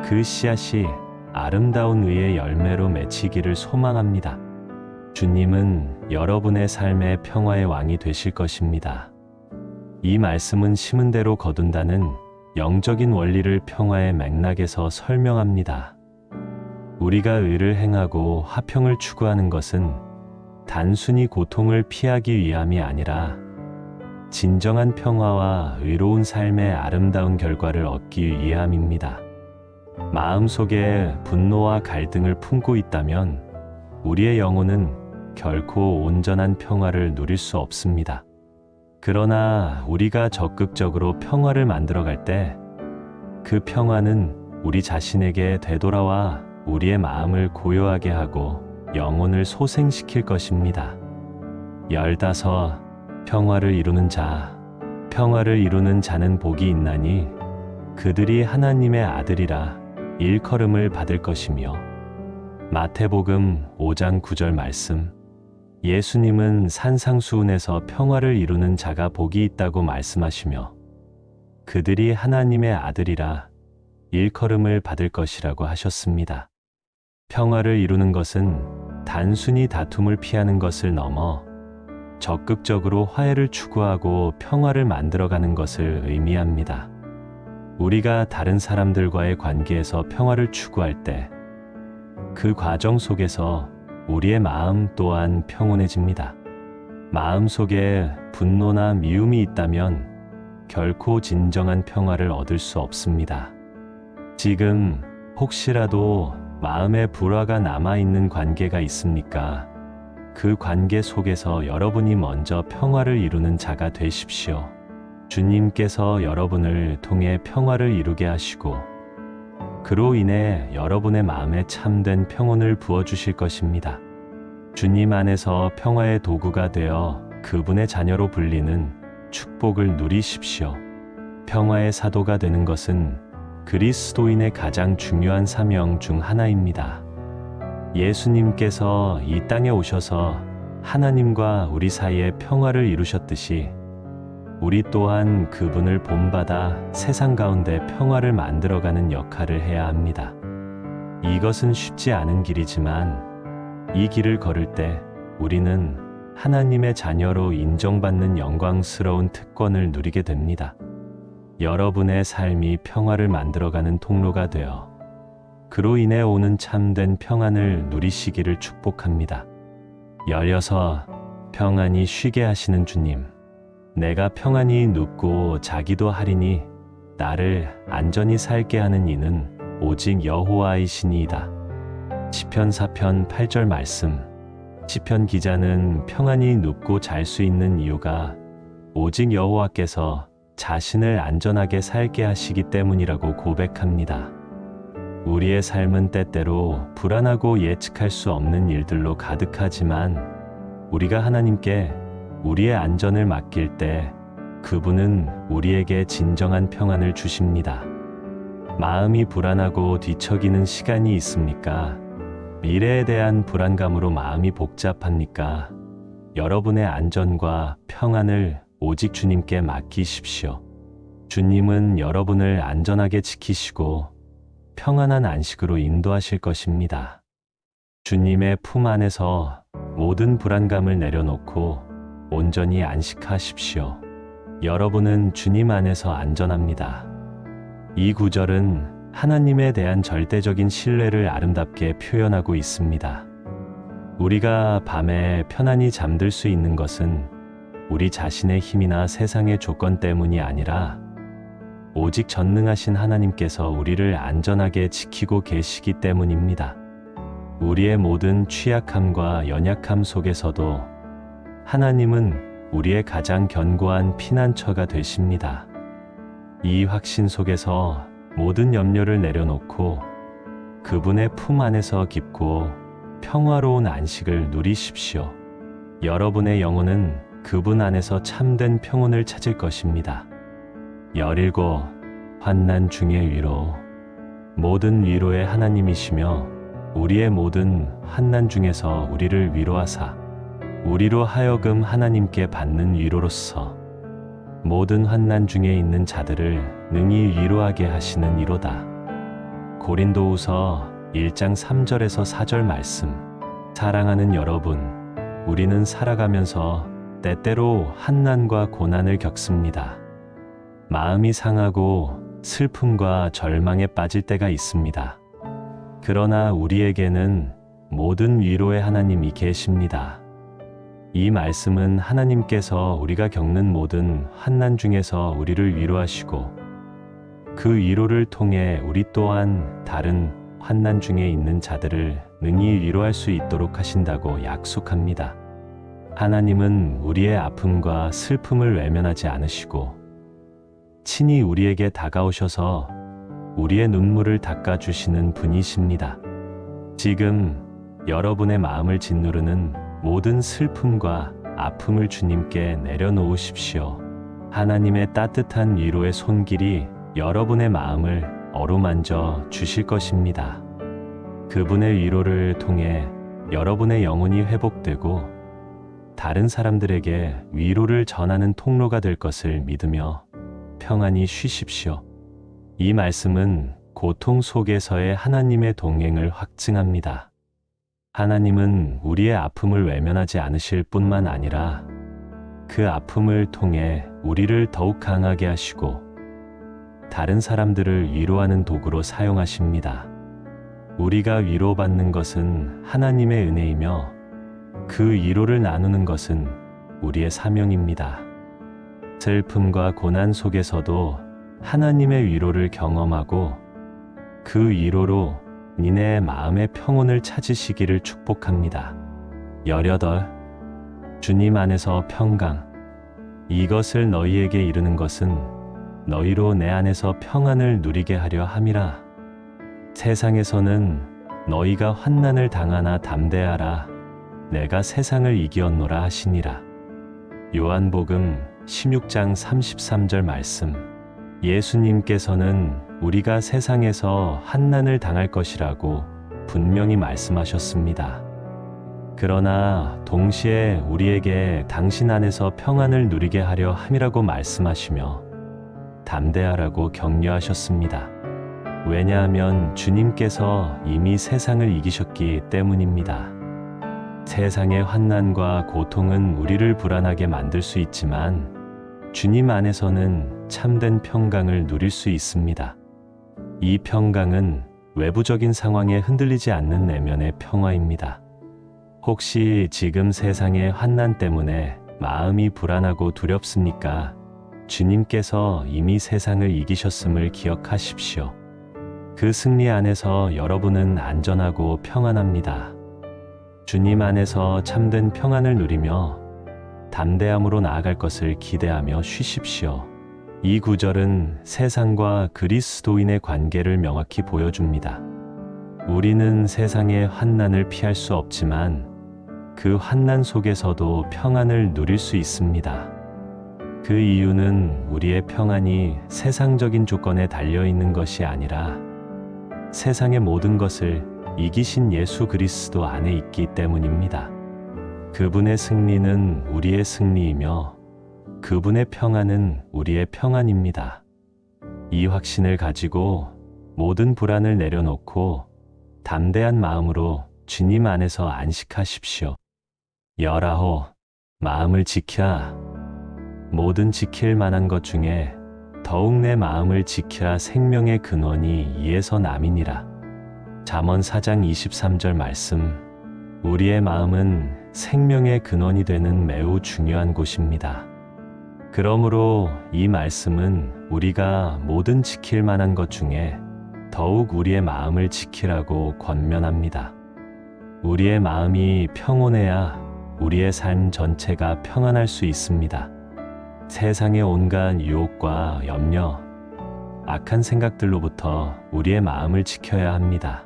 그 씨앗이 아름다운 의의 열매로 맺히기를 소망합니다. 주님은 여러분의 삶의 평화의 왕이 되실 것입니다. 이 말씀은 심은 대로 거둔다는 영적인 원리를 평화의 맥락에서 설명합니다. 우리가 의를 행하고 화평을 추구하는 것은 단순히 고통을 피하기 위함이 아니라 진정한 평화와 의로운 삶의 아름다운 결과를 얻기 위함입니다. 마음속에 분노와 갈등을 품고 있다면 우리의 영혼은 결코 온전한 평화를 누릴 수 없습니다. 그러나 우리가 적극적으로 평화를 만들어갈 때 그 평화는 우리 자신에게 되돌아와 우리의 마음을 고요하게 하고 영혼을 소생시킬 것입니다. 15. 평화를 이루는 자. 평화를 이루는 자는 복이 있나니 그들이 하나님의 아들이라 일컬음을 받을 것이며. 마태복음 5장 9절 말씀. 예수님은 산상수훈에서 평화를 이루는 자가 복이 있다고 말씀하시며 그들이 하나님의 아들이라 일컬음을 받을 것이라고 하셨습니다. 평화를 이루는 것은 단순히 다툼을 피하는 것을 넘어 적극적으로 화해를 추구하고 평화를 만들어가는 것을 의미합니다. 우리가 다른 사람들과의 관계에서 평화를 추구할 때 그 과정 속에서 우리의 마음 또한 평온해집니다. 마음 속에 분노나 미움이 있다면 결코 진정한 평화를 얻을 수 없습니다. 지금 혹시라도 마음에 불화가 남아있는 관계가 있습니까? 그 관계 속에서 여러분이 먼저 평화를 이루는 자가 되십시오. 주님께서 여러분을 통해 평화를 이루게 하시고 그로 인해 여러분의 마음에 참된 평온을 부어주실 것입니다. 주님 안에서 평화의 도구가 되어 그분의 자녀로 불리는 축복을 누리십시오. 평화의 사도가 되는 것은 그리스도인의 가장 중요한 사명 중 하나입니다. 예수님께서 이 땅에 오셔서 하나님과 우리 사이에 평화를 이루셨듯이 우리 또한 그분을 본받아 세상 가운데 평화를 만들어가는 역할을 해야 합니다. 이것은 쉽지 않은 길이지만 이 길을 걸을 때 우리는 하나님의 자녀로 인정받는 영광스러운 특권을 누리게 됩니다. 여러분의 삶이 평화를 만들어가는 통로가 되어 그로 인해 오는 참된 평안을 누리시기를 축복합니다. 16. 평안히 쉬게 하시는 주님. 내가 평안히 눕고 자기도 하리니 나를 안전히 살게 하는 이는 오직 여호와이시니이다. 시편 4편 8절 말씀. 시편 기자는 평안히 눕고 잘 수 있는 이유가 오직 여호와께서 자신을 안전하게 살게 하시기 때문이라고 고백합니다. 우리의 삶은 때때로 불안하고 예측할 수 없는 일들로 가득하지만 우리가 하나님께 우리의 안전을 맡길 때 그분은 우리에게 진정한 평안을 주십니다. 마음이 불안하고 뒤척이는 시간이 있습니까? 미래에 대한 불안감으로 마음이 복잡합니까? 여러분의 안전과 평안을 오직 주님께 맡기십시오. 주님은 여러분을 안전하게 지키시고 평안한 안식으로 인도하실 것입니다. 주님의 품 안에서 모든 불안감을 내려놓고 온전히 안식하십시오. 여러분은 주님 안에서 안전합니다. 이 구절은 하나님에 대한 절대적인 신뢰를 아름답게 표현하고 있습니다. 우리가 밤에 편안히 잠들 수 있는 것은 우리 자신의 힘이나 세상의 조건 때문이 아니라 오직 전능하신 하나님께서 우리를 안전하게 지키고 계시기 때문입니다. 우리의 모든 취약함과 연약함 속에서도 하나님은 우리의 가장 견고한 피난처가 되십니다. 이 확신 속에서 모든 염려를 내려놓고 그분의 품 안에서 깊고 평화로운 안식을 누리십시오. 여러분의 영혼은 그분 안에서 참된 평온을 찾을 것입니다. 17. 환난 중의 위로. 모든 위로의 하나님이시며 우리의 모든 환난 중에서 우리를 위로하사 우리로 하여금 하나님께 받는 위로로서 모든 환난 중에 있는 자들을 능히 위로하게 하시는 이로다. 고린도후서 1장 3절에서 4절 말씀. 사랑하는 여러분, 우리는 살아가면서 때때로 환난과 고난을 겪습니다. 마음이 상하고 슬픔과 절망에 빠질 때가 있습니다. 그러나 우리에게는 모든 위로의 하나님이 계십니다. 이 말씀은 하나님께서 우리가 겪는 모든 환난 중에서 우리를 위로하시고 그 위로를 통해 우리 또한 다른 환난 중에 있는 자들을 능히 위로할 수 있도록 하신다고 약속합니다. 하나님은 우리의 아픔과 슬픔을 외면하지 않으시고 친히 우리에게 다가오셔서 우리의 눈물을 닦아주시는 분이십니다. 지금 여러분의 마음을 짓누르는 모든 슬픔과 아픔을 주님께 내려놓으십시오. 하나님의 따뜻한 위로의 손길이 여러분의 마음을 어루만져 주실 것입니다. 그분의 위로를 통해 여러분의 영혼이 회복되고 다른 사람들에게 위로를 전하는 통로가 될 것을 믿으며 평안히 쉬십시오. 이 말씀은 고통 속에서의 하나님의 동행을 확증합니다. 하나님은 우리의 아픔을 외면하지 않으실 뿐만 아니라 그 아픔을 통해 우리를 더욱 강하게 하시고 다른 사람들을 위로하는 도구로 사용하십니다. 우리가 위로받는 것은 하나님의 은혜이며 그 위로를 나누는 것은 우리의 사명입니다. 슬픔과 고난 속에서도 하나님의 위로를 경험하고 그 위로로 니네의 마음의 평온을 찾으시기를 축복합니다. 18. 주님 안에서 평강. 이것을 너희에게 이르는 것은 너희로 내 안에서 평안을 누리게 하려 함이라. 세상에서는 너희가 환난을 당하나 담대하라. 내가 세상을 이기었노라 하시니라. 요한복음 16장 33절 말씀. 예수님께서는 우리가 세상에서 환난을 당할 것이라고 분명히 말씀하셨습니다. 그러나 동시에 우리에게 당신 안에서 평안을 누리게 하려 함이라고 말씀하시며 담대하라고 격려하셨습니다. 왜냐하면 주님께서 이미 세상을 이기셨기 때문입니다. 세상의 환난과 고통은 우리를 불안하게 만들 수 있지만 주님 안에서는 참된 평강을 누릴 수 있습니다. 이 평강은 외부적인 상황에 흔들리지 않는 내면의 평화입니다. 혹시 지금 세상의 환난 때문에 마음이 불안하고 두렵습니까? 주님께서 이미 세상을 이기셨음을 기억하십시오. 그 승리 안에서 여러분은 안전하고 평안합니다. 주님 안에서 참된 평안을 누리며 담대함으로 나아갈 것을 기대하며 쉬십시오. 이 구절은 세상과 그리스도인의 관계를 명확히 보여줍니다. 우리는 세상의 환난을 피할 수 없지만 그 환난 속에서도 평안을 누릴 수 있습니다. 그 이유는 우리의 평안이 세상적인 조건에 달려있는 것이 아니라 세상의 모든 것을 이기신 예수 그리스도 안에 있기 때문입니다. 그분의 승리는 우리의 승리이며 그분의 평안은 우리의 평안입니다. 이 확신을 가지고 모든 불안을 내려놓고 담대한 마음으로 주님 안에서 안식하십시오. 19. 마음을 지키라. 모든 지킬 만한 것 중에 더욱 내 마음을 지키라. 생명의 근원이 이에서 남이니라. 잠언 4장 23절 말씀. 우리의 마음은 생명의 근원이 되는 매우 중요한 곳입니다. 그러므로 이 말씀은 우리가 모든 지킬 만한 것 중에 더욱 우리의 마음을 지키라고 권면합니다. 우리의 마음이 평온해야 우리의 삶 전체가 평안할 수 있습니다. 세상의 온갖 유혹과 염려, 악한 생각들로부터 우리의 마음을 지켜야 합니다.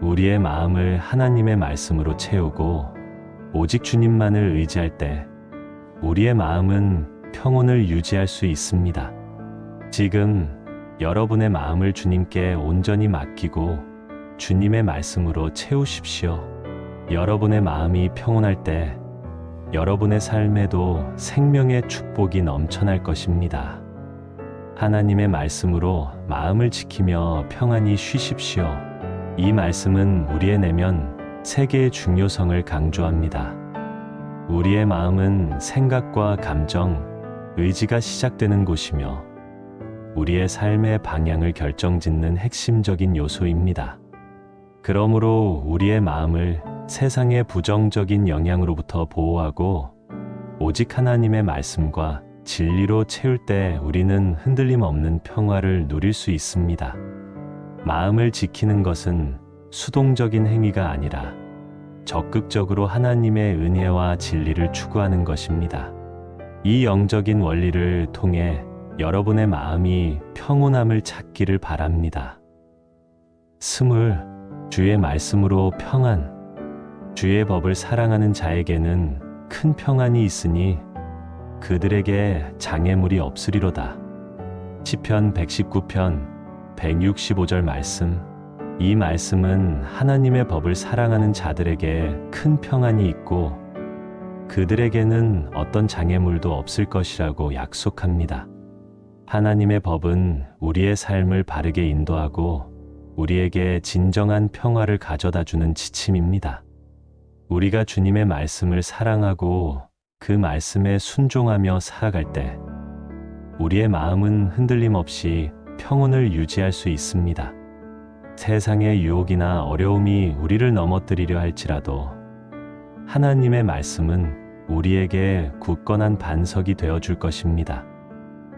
우리의 마음을 하나님의 말씀으로 채우고 오직 주님만을 의지할 때 우리의 마음은 평온을 유지할 수 있습니다. 지금 여러분의 마음을 주님께 온전히 맡기고 주님의 말씀으로 채우십시오. 여러분의 마음이 평온할 때 여러분의 삶에도 생명의 축복이 넘쳐날 것입니다. 하나님의 말씀으로 마음을 지키며 평안히 쉬십시오. 이 말씀은 우리의 내면 세계의 중요성을 강조합니다. 우리의 마음은 생각과 감정, 의지가 시작되는 곳이며 우리의 삶의 방향을 결정짓는 핵심적인 요소입니다. 그러므로 우리의 마음을 세상의 부정적인 영향으로부터 보호하고 오직 하나님의 말씀과 진리로 채울 때 우리는 흔들림 없는 평화를 누릴 수 있습니다. 마음을 지키는 것은 수동적인 행위가 아니라 적극적으로 하나님의 은혜와 진리를 추구하는 것입니다. 이 영적인 원리를 통해 여러분의 마음이 평온함을 찾기를 바랍니다. 20. 주의 말씀으로 평안. 주의 법을 사랑하는 자에게는 큰 평안이 있으니 그들에게 장애물이 없으리로다. 시편 119편 165절 말씀. 이 말씀은 하나님의 법을 사랑하는 자들에게 큰 평안이 있고 그들에게는 어떤 장애물도 없을 것이라고 약속합니다. 하나님의 법은 우리의 삶을 바르게 인도하고 우리에게 진정한 평화를 가져다 주는 지침입니다. 우리가 주님의 말씀을 사랑하고 그 말씀에 순종하며 살아갈 때 우리의 마음은 흔들림 없이 평온을 유지할 수 있습니다. 세상의 유혹이나 어려움이 우리를 넘어뜨리려 할지라도 하나님의 말씀은 우리에게 굳건한 반석이 되어 줄 것입니다.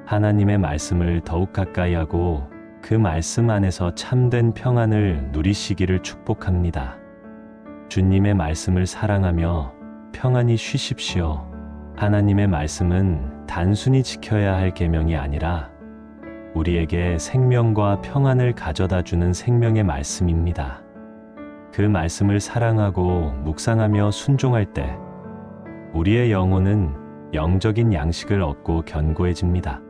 하나님의 말씀을 더욱 가까이 하고 그 말씀 안에서 참된 평안을 누리시기를 축복합니다. 주님의 말씀을 사랑하며 평안히 쉬십시오. 하나님의 말씀은 단순히 지켜야 할 계명이 아니라 우리에게 생명과 평안을 가져다 주는 생명의 말씀입니다. 그 말씀을 사랑하고 묵상하며 순종할 때 우리의 영혼은 영적인 양식을 얻고 견고해집니다.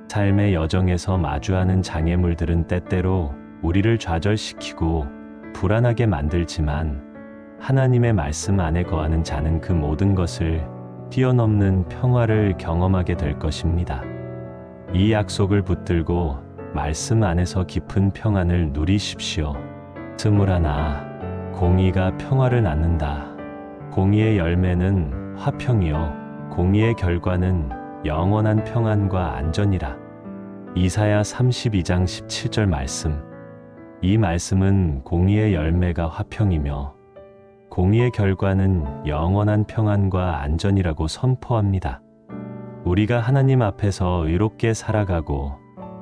삶의 여정에서 마주하는 장애물들은 때때로 우리를 좌절시키고 불안하게 만들지만 하나님의 말씀 안에 거하는 자는 그 모든 것을 뛰어넘는 평화를 경험하게 될 것입니다. 이 약속을 붙들고 말씀 안에서 깊은 평안을 누리십시오. 21. 공의가 평화를 낳는다. 공의의 열매는 화평이요 공의의 결과는 영원한 평안과 안전이라. 이사야 32장 17절 말씀. 이 말씀은 공의의 열매가 화평이며 공의의 결과는 영원한 평안과 안전이라고 선포합니다. 우리가 하나님 앞에서 의롭게 살아가고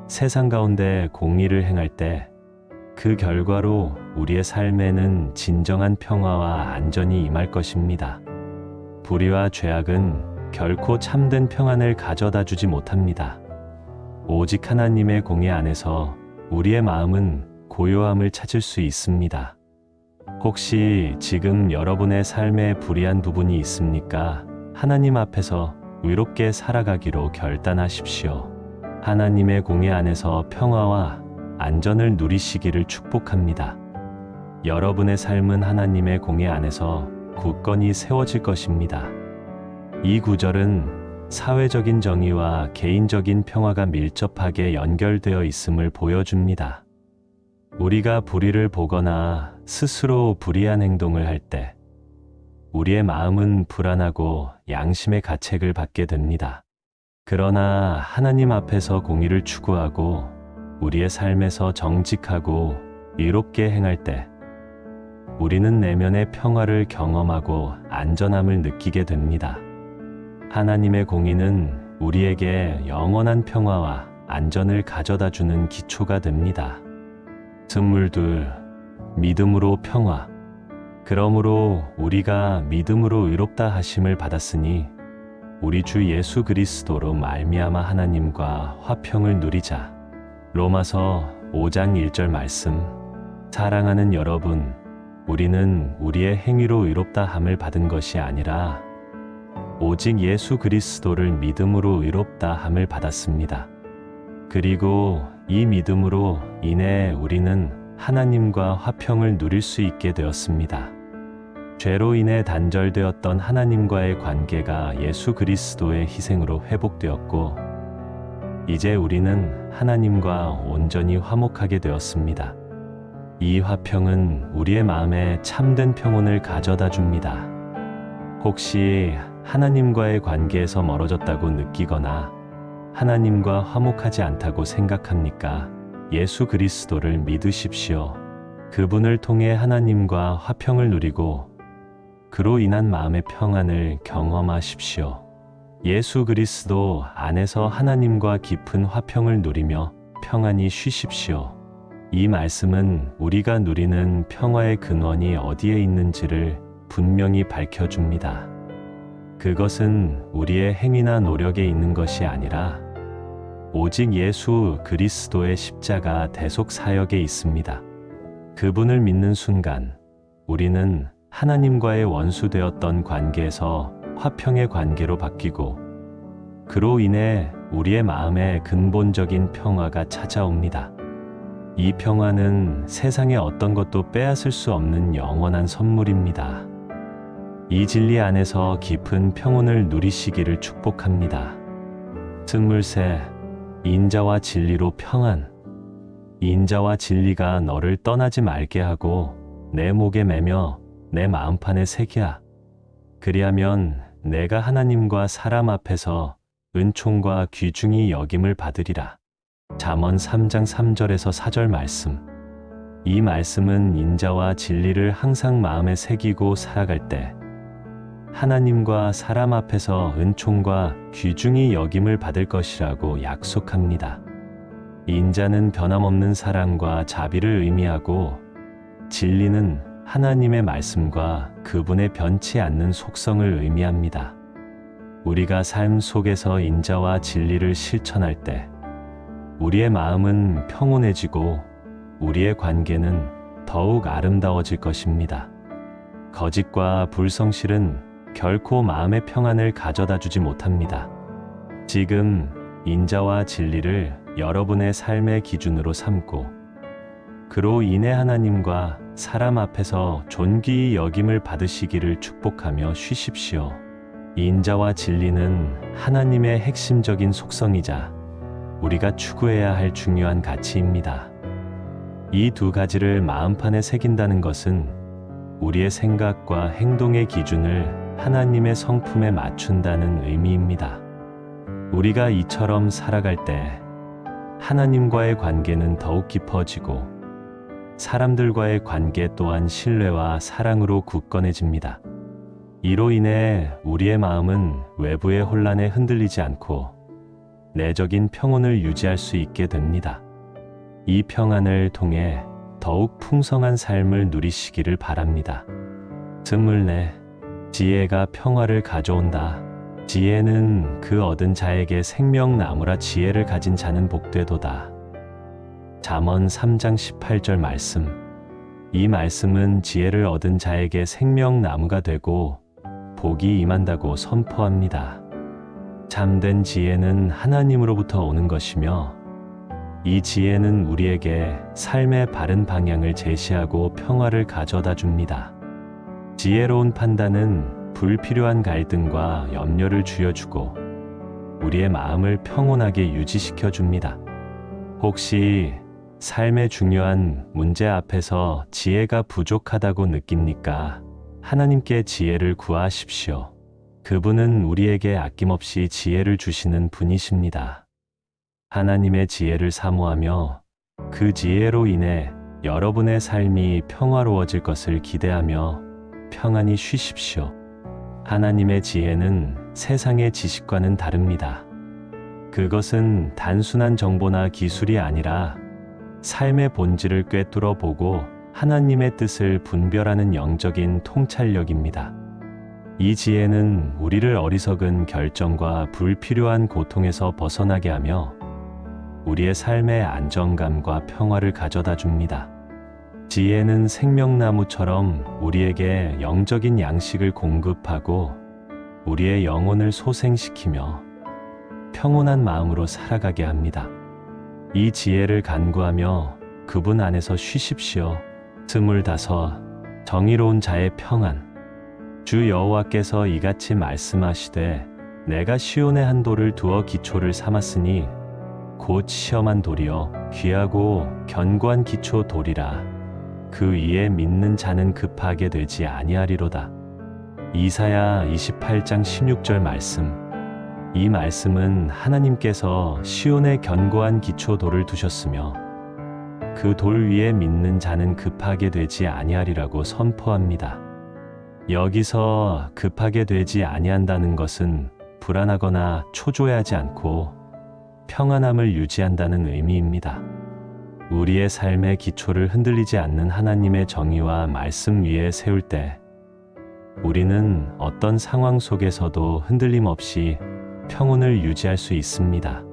세상 가운데 공의를 행할 때 그 결과로 우리의 삶에는 진정한 평화와 안전이 임할 것입니다. 불의와 죄악은 결코 참된 평안을 가져다 주지 못합니다. 오직 하나님의 공의 안에서 우리의 마음은 고요함을 찾을 수 있습니다. 혹시 지금 여러분의 삶에 불이한 부분이 있습니까? 하나님 앞에서 의롭게 살아가기로 결단하십시오. 하나님의 공의 안에서 평화와 안전을 누리시기를 축복합니다. 여러분의 삶은 하나님의 공의 안에서 굳건히 세워질 것입니다. 이 구절은 사회적인 정의와 개인적인 평화가 밀접하게 연결되어 있음을 보여줍니다. 우리가 불의를 보거나 스스로 불의한 행동을 할 때 우리의 마음은 불안하고 양심의 가책을 받게 됩니다. 그러나 하나님 앞에서 공의를 추구하고 우리의 삶에서 정직하고 의롭게 행할 때 우리는 내면의 평화를 경험하고 안전함을 느끼게 됩니다. 하나님의 공의는 우리에게 영원한 평화와 안전을 가져다 주는 기초가 됩니다. 22. 믿음으로 평화. 그러므로 우리가 믿음으로 의롭다 하심을 받았으니 우리 주 예수 그리스도로 말미암아 하나님과 화평을 누리자. 로마서 5장 1절 말씀. 사랑하는 여러분, 우리는 우리의 행위로 의롭다 함을 받은 것이 아니라 오직 예수 그리스도를 믿음으로 의롭다 함을 받았습니다. 그리고 이 믿음으로 인해 우리는 하나님과 화평을 누릴 수 있게 되었습니다. 죄로 인해 단절되었던 하나님과의 관계가 예수 그리스도의 희생으로 회복되었고 이제 우리는 하나님과 온전히 화목하게 되었습니다. 이 화평은 우리의 마음에 참된 평온을 가져다 줍니다. 혹시 하나님과의 관계에서 멀어졌다고 느끼거나 하나님과 화목하지 않다고 생각합니까? 예수 그리스도를 믿으십시오. 그분을 통해 하나님과 화평을 누리고 그로 인한 마음의 평안을 경험하십시오. 예수 그리스도 안에서 하나님과 깊은 화평을 누리며 평안히 쉬십시오. 이 말씀은 우리가 누리는 평화의 근원이 어디에 있는지를 분명히 밝혀줍니다. 그것은 우리의 행위나 노력에 있는 것이 아니라 오직 예수 그리스도의 십자가 대속 사역에 있습니다. 그분을 믿는 순간 우리는 하나님과의 원수 되었던 관계에서 화평의 관계로 바뀌고 그로 인해 우리의 마음에 근본적인 평화가 찾아옵니다. 이 평화는 세상의 어떤 것도 빼앗을 수 없는 영원한 선물입니다. 이 진리 안에서 깊은 평온을 누리시기를 축복합니다. 23. 인자와 진리로 평안. 인자와 진리가 너를 떠나지 말게 하고 내 목에 매며 내 마음판에 새기라. 그리하면 내가 하나님과 사람 앞에서 은총과 귀중히 여김을 받으리라. 잠언 3장 3절에서 4절 말씀. 이 말씀은 인자와 진리를 항상 마음에 새기고 살아갈 때 하나님과 사람 앞에서 은총과 귀중히 여김을 받을 것이라고 약속합니다. 인자는 변함없는 사랑과 자비를 의미하고 진리는 하나님의 말씀과 그분의 변치 않는 속성을 의미합니다. 우리가 삶 속에서 인자와 진리를 실천할 때 우리의 마음은 평온해지고 우리의 관계는 더욱 아름다워질 것입니다. 거짓과 불성실은 결코 마음의 평안을 가져다 주지 못합니다. 지금 인자와 진리를 여러분의 삶의 기준으로 삼고 그로 인해 하나님과 사람 앞에서 존귀히 여김을 받으시기를 축복하며 쉬십시오. 인자와 진리는 하나님의 핵심적인 속성이자 우리가 추구해야 할 중요한 가치입니다. 이 두 가지를 마음판에 새긴다는 것은 우리의 생각과 행동의 기준을 하나님의 성품에 맞춘다는 의미입니다. 우리가 이처럼 살아갈 때 하나님과의 관계는 더욱 깊어지고 사람들과의 관계 또한 신뢰와 사랑으로 굳건해집니다. 이로 인해 우리의 마음은 외부의 혼란에 흔들리지 않고 내적인 평온을 유지할 수 있게 됩니다. 이 평안을 통해 더욱 풍성한 삶을 누리시기를 바랍니다. 24. 지혜가 평화를 가져온다. 지혜는 그 얻은 자에게 생명나무라. 지혜를 가진 자는 복되도다. 잠언 3장 18절 말씀. 이 말씀은 지혜를 얻은 자에게 생명나무가 되고 복이 임한다고 선포합니다. 참된 지혜는 하나님으로부터 오는 것이며 이 지혜는 우리에게 삶의 바른 방향을 제시하고 평화를 가져다 줍니다. 지혜로운 판단은 불필요한 갈등과 염려를 줄여주고 우리의 마음을 평온하게 유지시켜 줍니다. 혹시 삶의 중요한 문제 앞에서 지혜가 부족하다고 느낍니까? 하나님께 지혜를 구하십시오. 그분은 우리에게 아낌없이 지혜를 주시는 분이십니다. 하나님의 지혜를 사모하며 그 지혜로 인해 여러분의 삶이 평화로워질 것을 기대하며 평안히 쉬십시오. 하나님의 지혜는 세상의 지식과는 다릅니다. 그것은 단순한 정보나 기술이 아니라 삶의 본질을 꿰뚫어 보고 하나님의 뜻을 분별하는 영적인 통찰력입니다. 이 지혜는 우리를 어리석은 결정과 불필요한 고통에서 벗어나게 하며 우리의 삶의 안정감과 평화를 가져다 줍니다. 지혜는 생명나무처럼 우리에게 영적인 양식을 공급하고 우리의 영혼을 소생시키며 평온한 마음으로 살아가게 합니다. 이 지혜를 간구하며 그분 안에서 쉬십시오. 25. 정의로운 자의 평안. 주 여호와께서 이같이 말씀하시되 내가 시온에 한 돌을 두어 기초를 삼았으니 곧 시험한 돌이여 귀하고 견고한 기초 돌이라. 그 위에 믿는 자는 급하게 되지 아니하리로다. 이사야 28장 16절 말씀. 이 말씀은 하나님께서 시온에 견고한 기초 돌을 두셨으며 그 돌 위에 믿는 자는 급하게 되지 아니하리라고 선포합니다. 여기서 급하게 되지 아니한다는 것은 불안하거나 초조해하지 않고 평안함을 유지한다는 의미입니다. 우리의 삶의 기초를 흔들리지 않는 하나님의 정의와 말씀 위에 세울 때 우리는 어떤 상황 속에서도 흔들림 없이 평온을 유지할 수 있습니다.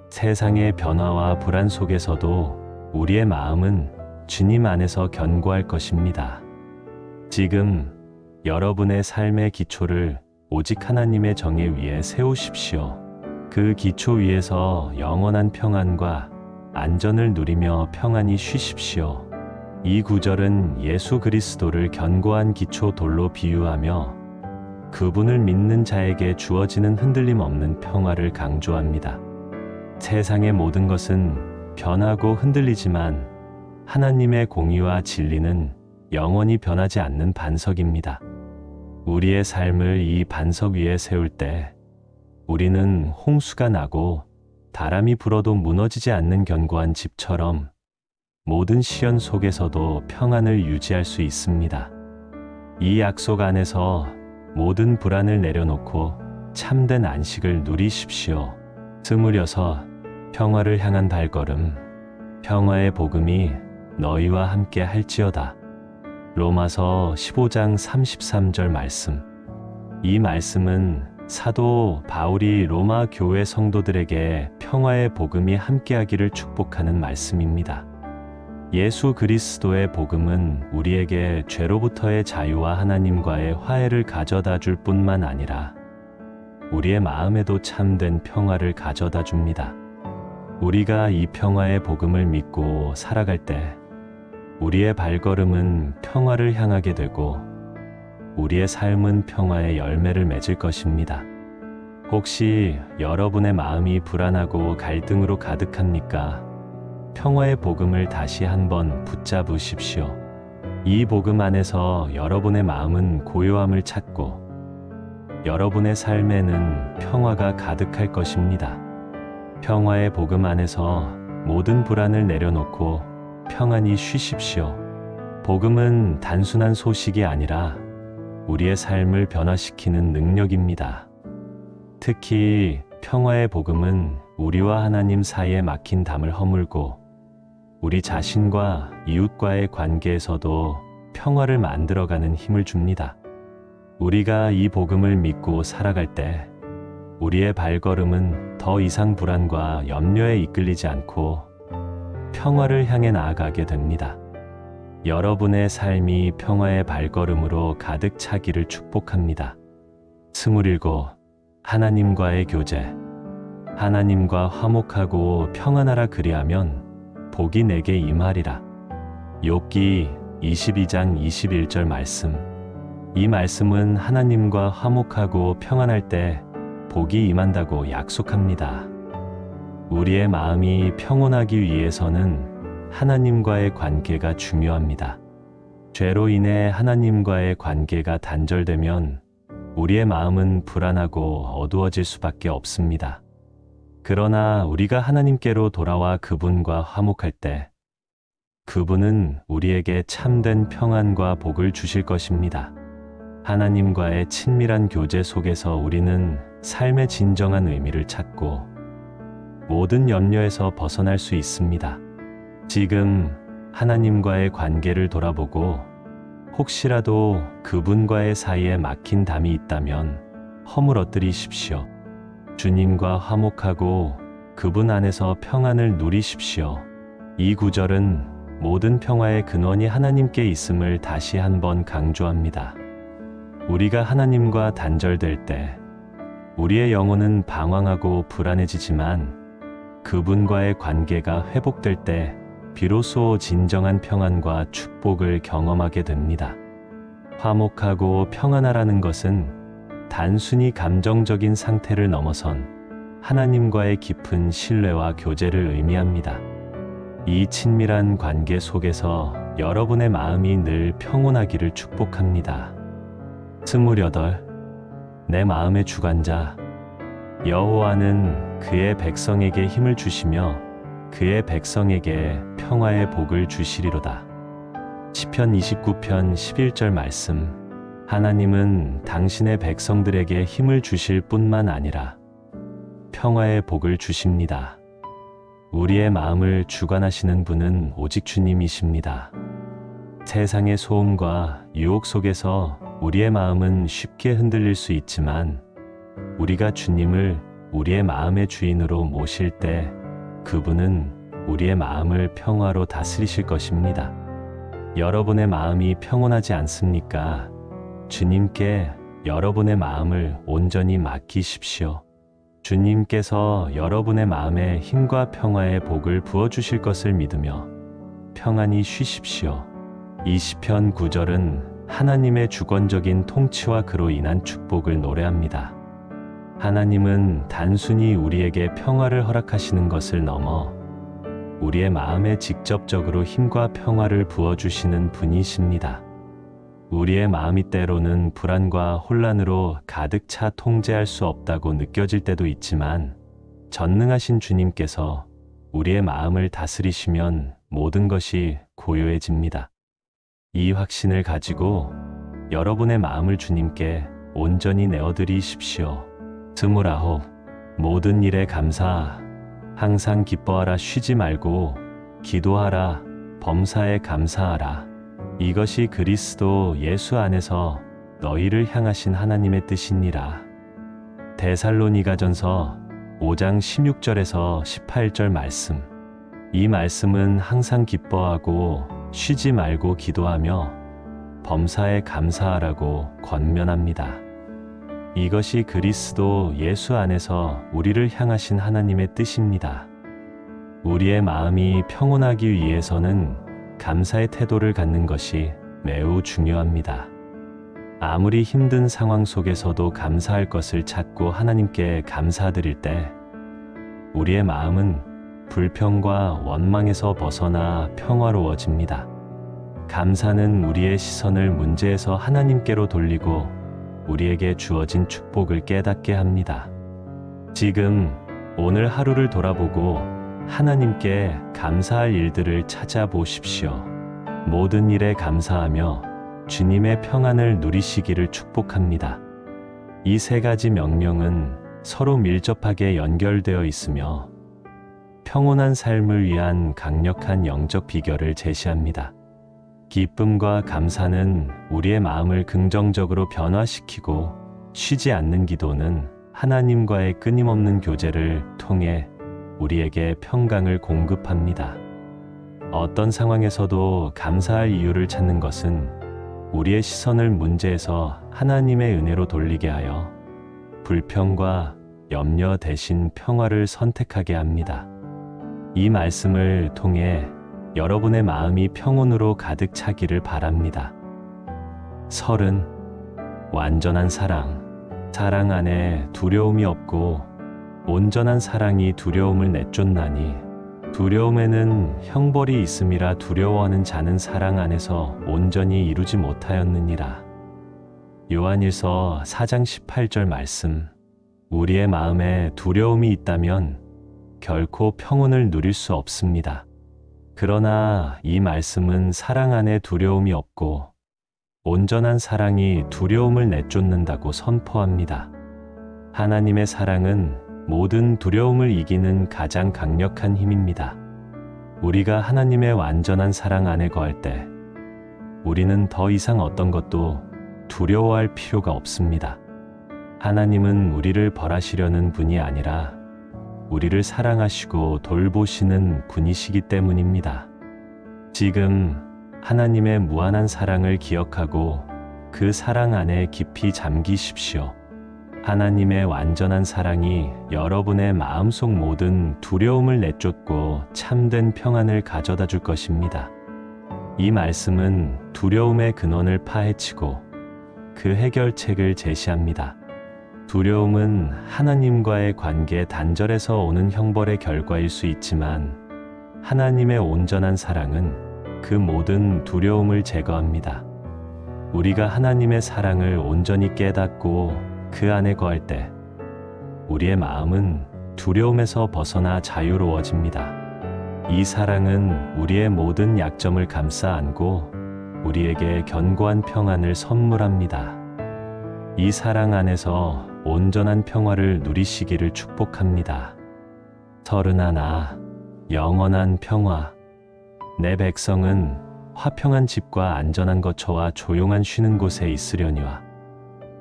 세상의 변화와 불안 속에서도 우리의 마음은 주님 안에서 견고할 것입니다. 지금 여러분의 삶의 기초를 오직 하나님의 정의 위에 세우십시오. 그 기초 위에서 영원한 평안과 안전을 누리며 평안히 쉬십시오. 이 구절은 예수 그리스도를 견고한 기초 돌로 비유하며 그분을 믿는 자에게 주어지는 흔들림 없는 평화를 강조합니다. 세상의 모든 것은 변하고 흔들리지만 하나님의 공의와 진리는 영원히 변하지 않는 반석입니다. 우리의 삶을 이 반석 위에 세울 때 우리는 홍수가 나고 바람이 불어도 무너지지 않는 견고한 집처럼 모든 시련 속에서도 평안을 유지할 수 있습니다. 이 약속 안에서 모든 불안을 내려놓고 참된 안식을 누리십시오. 26. 평화를 향한 발걸음. 평화의 복음이 너희와 함께 할지어다. 로마서 15장 33절 말씀. 이 말씀은 사도 바울이 로마 교회 성도들에게 평화의 복음이 함께하기를 축복하는 말씀입니다. 예수 그리스도의 복음은 우리에게 죄로부터의 자유와 하나님과의 화해를 가져다 줄 뿐만 아니라 우리의 마음에도 참된 평화를 가져다 줍니다. 우리가 이 평화의 복음을 믿고 살아갈 때 우리의 발걸음은 평화를 향하게 되고 우리의 삶은 평화의 열매를 맺을 것입니다. 혹시 여러분의 마음이 불안하고 갈등으로 가득합니까? 평화의 복음을 다시 한번 붙잡으십시오. 이 복음 안에서 여러분의 마음은 고요함을 찾고 여러분의 삶에는 평화가 가득할 것입니다. 평화의 복음 안에서 모든 불안을 내려놓고 평안히 쉬십시오. 복음은 단순한 소식이 아니라 우리의 삶을 변화시키는 능력입니다. 특히 평화의 복음은 우리와 하나님 사이에 막힌 담을 허물고 우리 자신과 이웃과의 관계에서도 평화를 만들어가는 힘을 줍니다. 우리가 이 복음을 믿고 살아갈 때 우리의 발걸음은 더 이상 불안과 염려에 이끌리지 않고 평화를 향해 나아가게 됩니다. 여러분의 삶이 평화의 발걸음으로 가득 차기를 축복합니다. 27. 하나님과의 교제. 하나님과 화목하고 평안하라 그리하면 복이 내게 임하리라. 욥기 22장 21절 말씀. 이 말씀은 하나님과 화목하고 평안할 때 복이 임한다고 약속합니다. 우리의 마음이 평온하기 위해서는 하나님과의 관계가 중요합니다. 죄로 인해 하나님과의 관계가 단절되면 우리의 마음은 불안하고 어두워질 수밖에 없습니다. 그러나 우리가 하나님께로 돌아와 그분과 화목할 때 그분은 우리에게 참된 평안과 복을 주실 것입니다. 하나님과의 친밀한 교제 속에서 우리는 삶의 진정한 의미를 찾고 모든 염려에서 벗어날 수 있습니다. 지금 하나님과의 관계를 돌아보고 혹시라도 그분과의 사이에 막힌 담이 있다면 허물어뜨리십시오. 주님과 화목하고 그분 안에서 평안을 누리십시오. 이 구절은 모든 평화의 근원이 하나님께 있음을 다시 한번 강조합니다. 우리가 하나님과 단절될 때 우리의 영혼은 방황하고 불안해지지만 그분과의 관계가 회복될 때 비로소 진정한 평안과 축복을 경험하게 됩니다. 화목하고 평안하라는 것은 단순히 감정적인 상태를 넘어선 하나님과의 깊은 신뢰와 교제를 의미합니다. 이 친밀한 관계 속에서 여러분의 마음이 늘 평온하기를 축복합니다. 28. 내 마음의 주관자. 여호와는 그의 백성에게 힘을 주시며 그의 백성에게 평화의 복을 주시리로다. 시편 29편 11절 말씀. 하나님은 당신의 백성들에게 힘을 주실 뿐만 아니라 평화의 복을 주십니다. 우리의 마음을 주관하시는 분은 오직 주님이십니다. 세상의 소음과 유혹 속에서 우리의 마음은 쉽게 흔들릴 수 있지만 우리가 주님을 우리의 마음의 주인으로 모실 때 그분은 우리의 마음을 평화로 다스리실 것입니다. 여러분의 마음이 평온하지 않습니까? 주님께 여러분의 마음을 온전히 맡기십시오. 주님께서 여러분의 마음에 힘과 평화의 복을 부어주실 것을 믿으며 평안히 쉬십시오. 이 시편 9절은 하나님의 주권적인 통치와 그로 인한 축복을 노래합니다. 하나님은 단순히 우리에게 평화를 허락하시는 것을 넘어 우리의 마음에 직접적으로 힘과 평화를 부어주시는 분이십니다. 우리의 마음이 때로는 불안과 혼란으로 가득 차 통제할 수 없다고 느껴질 때도 있지만 전능하신 주님께서 우리의 마음을 다스리시면 모든 것이 고요해집니다. 이 확신을 가지고 여러분의 마음을 주님께 온전히 내어드리십시오. 29. 모든 일에 감사. 항상 기뻐하라. 쉬지 말고 기도하라. 범사에 감사하라. 이것이 그리스도 예수 안에서 너희를 향하신 하나님의 뜻이니라. 데살로니가전서 5장 16절에서 18절 말씀. 이 말씀은 항상 기뻐하고 쉬지 말고 기도하며 범사에 감사하라고 권면합니다. 이것이 그리스도 예수 안에서 우리를 향하신 하나님의 뜻입니다. 우리의 마음이 평온하기 위해서는 감사의 태도를 갖는 것이 매우 중요합니다. 아무리 힘든 상황 속에서도 감사할 것을 찾고 하나님께 감사드릴 때 우리의 마음은 불평과 원망에서 벗어나 평화로워집니다. 감사는 우리의 시선을 문제에서 하나님께로 돌리고 우리에게 주어진 축복을 깨닫게 합니다. 지금 오늘 하루를 돌아보고 하나님께 감사할 일들을 찾아보십시오. 모든 일에 감사하며 주님의 평안을 누리시기를 축복합니다. 이 세 가지 명령은 서로 밀접하게 연결되어 있으며 평온한 삶을 위한 강력한 영적 비결을 제시합니다. 기쁨과 감사는 우리의 마음을 긍정적으로 변화시키고 쉬지 않는 기도는 하나님과의 끊임없는 교제를 통해 우리에게 평강을 공급합니다. 어떤 상황에서도 감사할 이유를 찾는 것은 우리의 시선을 문제에서 하나님의 은혜로 돌리게 하여 불평과 염려 대신 평화를 선택하게 합니다. 이 말씀을 통해 여러분의 마음이 평온으로 가득 차기를 바랍니다. 30. 완전한 사랑. 사랑 안에 두려움이 없고 온전한 사랑이 두려움을 내쫓나니 두려움에는 형벌이 있음이라. 두려워하는 자는 사랑 안에서 온전히 이루지 못하였느니라. 요한일서 4장 18절 말씀. 우리의 마음에 두려움이 있다면 결코 평온을 누릴 수 없습니다. 그러나 이 말씀은 사랑 안에 두려움이 없고 온전한 사랑이 두려움을 내쫓는다고 선포합니다. 하나님의 사랑은 모든 두려움을 이기는 가장 강력한 힘입니다. 우리가 하나님의 완전한 사랑 안에 거할 때 우리는 더 이상 어떤 것도 두려워할 필요가 없습니다. 하나님은 우리를 벌하시려는 분이 아니라 우리를 사랑하시고 돌보시는 분이시기 때문입니다. 지금 하나님의 무한한 사랑을 기억하고 그 사랑 안에 깊이 잠기십시오. 하나님의 완전한 사랑이 여러분의 마음속 모든 두려움을 내쫓고 참된 평안을 가져다 줄 것입니다. 이 말씀은 두려움의 근원을 파헤치고 그 해결책을 제시합니다. 두려움은 하나님과의 관계 단절에서 오는 형벌의 결과일 수 있지만 하나님의 온전한 사랑은 그 모든 두려움을 제거합니다. 우리가 하나님의 사랑을 온전히 깨닫고 그 안에 거할 때 우리의 마음은 두려움에서 벗어나 자유로워집니다. 이 사랑은 우리의 모든 약점을 감싸 안고 우리에게 견고한 평안을 선물합니다. 이 사랑 안에서 온전한 평화를 누리시기를 축복합니다. 31. 영원한 평화. 내 백성은 화평한 집과 안전한 거처와 조용한 쉬는 곳에 있으려니와.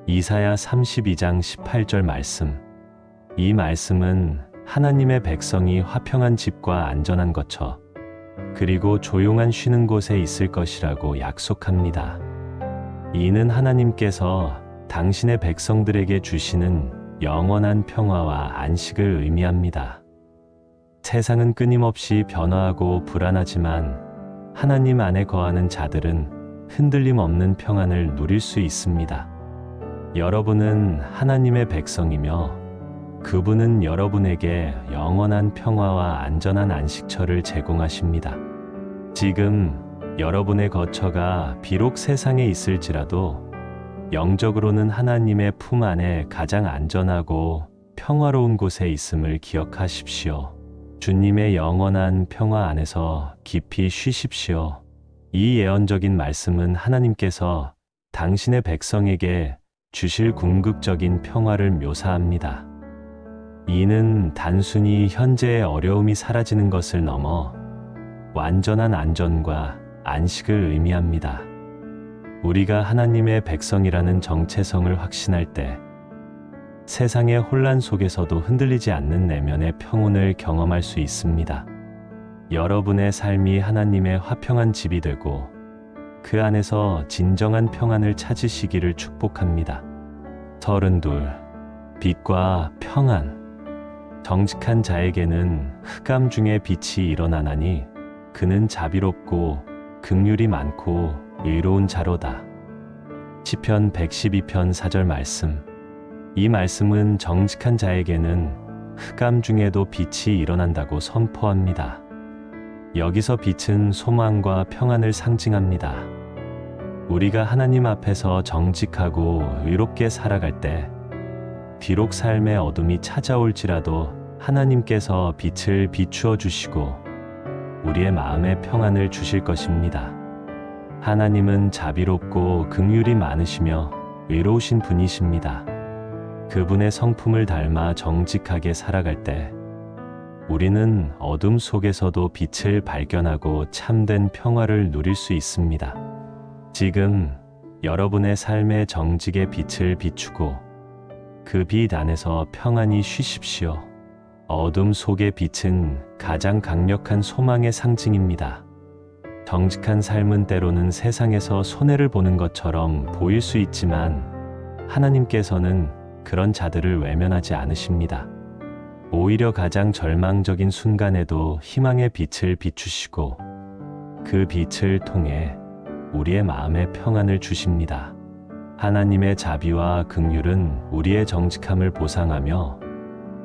이사야 32장 18절 말씀. 이 말씀은 하나님의 백성이 화평한 집과 안전한 거처 그리고 조용한 쉬는 곳에 있을 것이라고 약속합니다. 이는 하나님께서 당신의 백성들에게 주시는 영원한 평화와 안식을 의미합니다. 세상은 끊임없이 변화하고 불안하지만 하나님 안에 거하는 자들은 흔들림 없는 평안을 누릴 수 있습니다. 여러분은 하나님의 백성이며 그분은 여러분에게 영원한 평화와 안전한 안식처를 제공하십니다. 지금 여러분의 거처가 비록 세상에 있을지라도 영적으로는 하나님의 품 안에 가장 안전하고 평화로운 곳에 있음을 기억하십시오. 주님의 영원한 평화 안에서 깊이 쉬십시오. 이 예언적인 말씀은 하나님께서 당신의 백성에게 주실 궁극적인 평화를 묘사합니다. 이는 단순히 현재의 어려움이 사라지는 것을 넘어 완전한 안전과 안식을 의미합니다. 우리가 하나님의 백성이라는 정체성을 확신할 때 세상의 혼란 속에서도 흔들리지 않는 내면의 평온을 경험할 수 있습니다. 여러분의 삶이 하나님의 화평한 집이 되고 그 안에서 진정한 평안을 찾으시기를 축복합니다. 32. 빛과 평안. 정직한 자에게는 흑암 중에 빛이 일어나나니 그는 자비롭고 긍휼이 많고 의로운 자로다. 시편 112편 4절 말씀. 이 말씀은 정직한 자에게는 흑암 중에도 빛이 일어난다고 선포합니다. 여기서 빛은 소망과 평안을 상징합니다. 우리가 하나님 앞에서 정직하고 의롭게 살아갈 때 비록 삶의 어둠이 찾아올지라도 하나님께서 빛을 비추어 주시고 우리의 마음에 평안을 주실 것입니다. 하나님은 자비롭고 긍휼이 많으시며 의로우신 분이십니다. 그분의 성품을 닮아 정직하게 살아갈 때 우리는 어둠 속에서도 빛을 발견하고 참된 평화를 누릴 수 있습니다. 지금 여러분의 삶의 정직의 빛을 비추고 그 빛 안에서 평안히 쉬십시오. 어둠 속의 빛은 가장 강력한 소망의 상징입니다. 정직한 삶은 때로는 세상에서 손해를 보는 것처럼 보일 수 있지만 하나님께서는 그런 자들을 외면하지 않으십니다. 오히려 가장 절망적인 순간에도 희망의 빛을 비추시고 그 빛을 통해 우리의 마음에 평안을 주십니다. 하나님의 자비와 긍휼은 우리의 정직함을 보상하며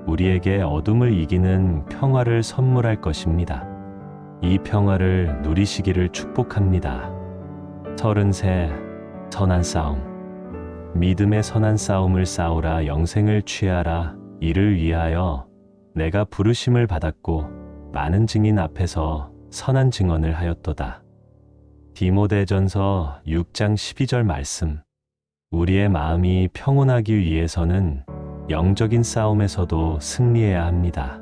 우리에게 어둠을 이기는 평화를 선물할 것입니다. 이 평화를 누리시기를 축복합니다. 33. 선한 싸움. 믿음의 선한 싸움을 싸우라. 영생을 취하라. 이를 위하여 내가 부르심을 받았고 많은 증인 앞에서 선한 증언을 하였도다. 디모데전서 6장 12절 말씀. 우리의 마음이 평온하기 위해서는 영적인 싸움에서도 승리해야 합니다.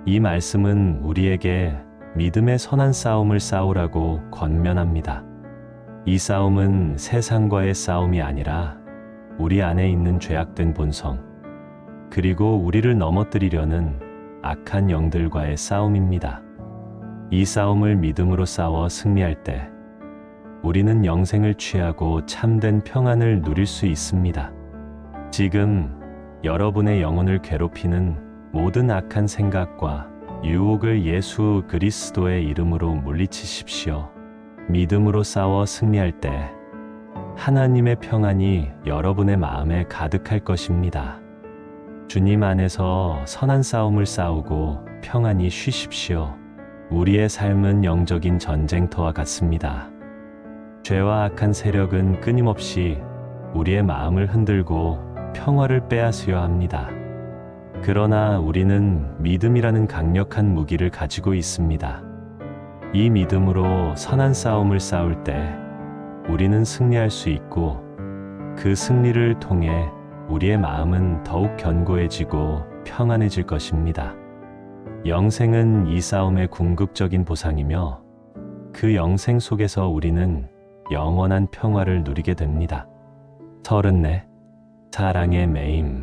이 말씀은 우리에게 믿음의 선한 싸움을 싸우라고 권면합니다. 이 싸움은 세상과의 싸움이 아니라 우리 안에 있는 죄악된 본성, 그리고 우리를 넘어뜨리려는 악한 영들과의 싸움입니다. 이 싸움을 믿음으로 싸워 승리할 때 우리는 영생을 취하고 참된 평안을 누릴 수 있습니다. 지금 여러분의 영혼을 괴롭히는 모든 악한 생각과 유혹을 예수 그리스도의 이름으로 물리치십시오. 믿음으로 싸워 승리할 때 하나님의 평안이 여러분의 마음에 가득할 것입니다. 주님 안에서 선한 싸움을 싸우고 평안히 쉬십시오. 우리의 삶은 영적인 전쟁터와 같습니다. 죄와 악한 세력은 끊임없이 우리의 마음을 흔들고 평화를 빼앗으려 합니다. 그러나 우리는 믿음이라는 강력한 무기를 가지고 있습니다. 이 믿음으로 선한 싸움을 싸울 때 우리는 승리할 수 있고 그 승리를 통해 우리의 마음은 더욱 견고해지고 평안해질 것입니다. 영생은 이 싸움의 궁극적인 보상이며 그 영생 속에서 우리는 영원한 평화를 누리게 됩니다. 34. 사랑의 매임.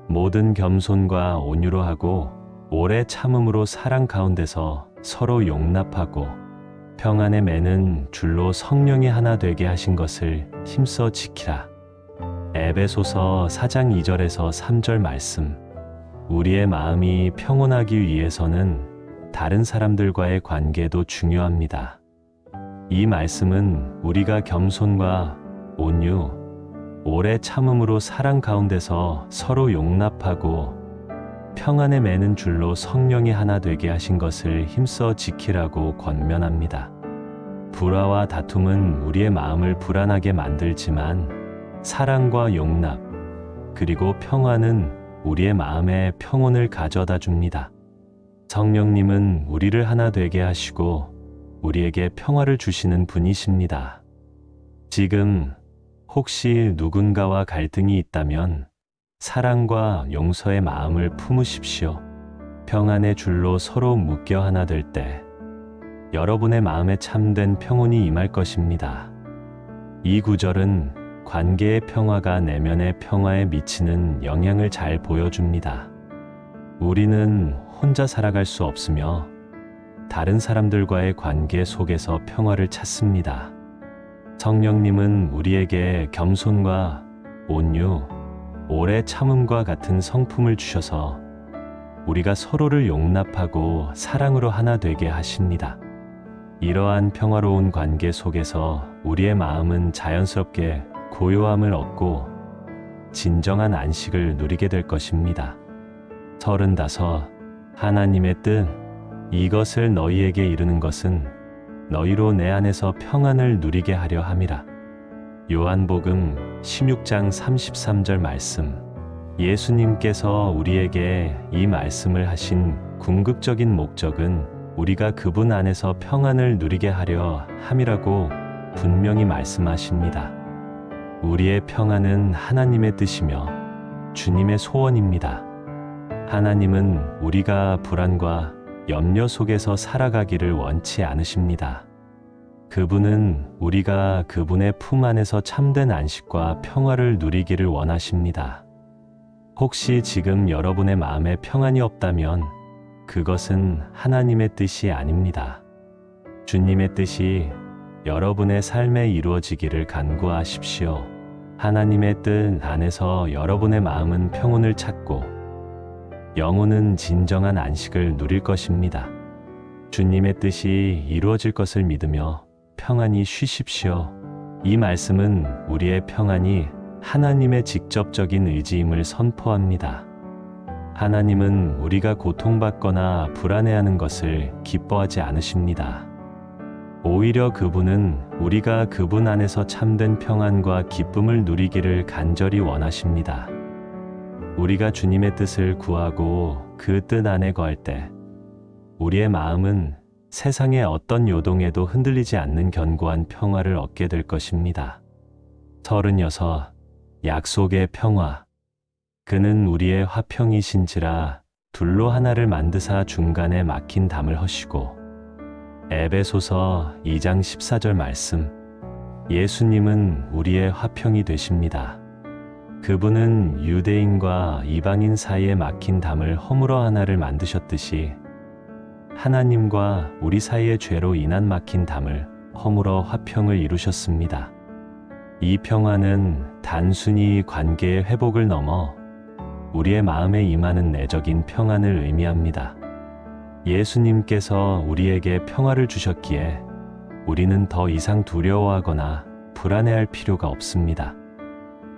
모든 겸손과 온유로 하고 오래 참음으로 사랑 가운데서 서로 용납하고 평안의 매는 줄로 성령이 하나 되게 하신 것을 힘써 지키라. 에베소서 4장 2절에서 3절 말씀. 우리의 마음이 평온하기 위해서는 다른 사람들과의 관계도 중요합니다. 이 말씀은 우리가 겸손과 온유, 오래 참음으로 사랑 가운데서 서로 용납하고 평안에 매는 줄로 성령이 하나 되게 하신 것을 힘써 지키라고 권면합니다. 불화와 다툼은 우리의 마음을 불안하게 만들지만 사랑과 용납, 그리고 평안은 우리의 마음에 평온을 가져다 줍니다. 성령님은 우리를 하나 되게 하시고 우리에게 평화를 주시는 분이십니다. 지금 혹시 누군가와 갈등이 있다면 사랑과 용서의 마음을 품으십시오. 평안의 줄로 서로 묶여 하나 될 때 여러분의 마음에 참된 평온이 임할 것입니다. 이 구절은 관계의 평화가 내면의 평화에 미치는 영향을 잘 보여줍니다. 우리는 혼자 살아갈 수 없으며 다른 사람들과의 관계 속에서 평화를 찾습니다. 성령님은 우리에게 겸손과 온유, 오래 참음과 같은 성품을 주셔서 우리가 서로를 용납하고 사랑으로 하나 되게 하십니다. 이러한 평화로운 관계 속에서 우리의 마음은 자연스럽게 고요함을 얻고 진정한 안식을 누리게 될 것입니다. 35. 하나님의 뜻. 이것을 너희에게 이르는 것은 너희로 내 안에서 평안을 누리게 하려 함이라. 요한복음 16장 33절 말씀. 예수님께서 우리에게 이 말씀을 하신 궁극적인 목적은 우리가 그분 안에서 평안을 누리게 하려 함이라고 분명히 말씀하십니다. 우리의 평안은 하나님의 뜻이며 주님의 소원입니다. 하나님은 우리가 불안과 염려 속에서 살아가기를 원치 않으십니다. 그분은 우리가 그분의 품 안에서 참된 안식과 평화를 누리기를 원하십니다. 혹시 지금 여러분의 마음에 평안이 없다면 그것은 하나님의 뜻이 아닙니다. 주님의 뜻이 여러분의 삶에 이루어지기를 간구하십시오. 하나님의 뜻 안에서 여러분의 마음은 평온을 찾고 영혼은 진정한 안식을 누릴 것입니다. 주님의 뜻이 이루어질 것을 믿으며 평안히 쉬십시오. 이 말씀은 우리의 평안이 하나님의 직접적인 의지임을 선포합니다. 하나님은 우리가 고통받거나 불안해하는 것을 기뻐하지 않으십니다. 오히려 그분은 우리가 그분 안에서 참된 평안과 기쁨을 누리기를 간절히 원하십니다. 우리가 주님의 뜻을 구하고 그 뜻 안에 거할 때 우리의 마음은 세상의 어떤 요동에도 흔들리지 않는 견고한 평화를 얻게 될 것입니다. 36. 약속의 평화. 그는 우리의 화평이신지라 둘로 하나를 만드사 중간에 막힌 담을 허시고. 에베소서 2장 14절 말씀. 예수님은 우리의 화평이 되십니다. 그분은 유대인과 이방인 사이에 막힌 담을 허물어 하나를 만드셨듯이 하나님과 우리 사이의 죄로 인한 막힌 담을 허물어 화평을 이루셨습니다. 이 평화는 단순히 관계의 회복을 넘어 우리의 마음에 임하는 내적인 평안을 의미합니다. 예수님께서 우리에게 평화를 주셨기에 우리는 더 이상 두려워하거나 불안해할 필요가 없습니다.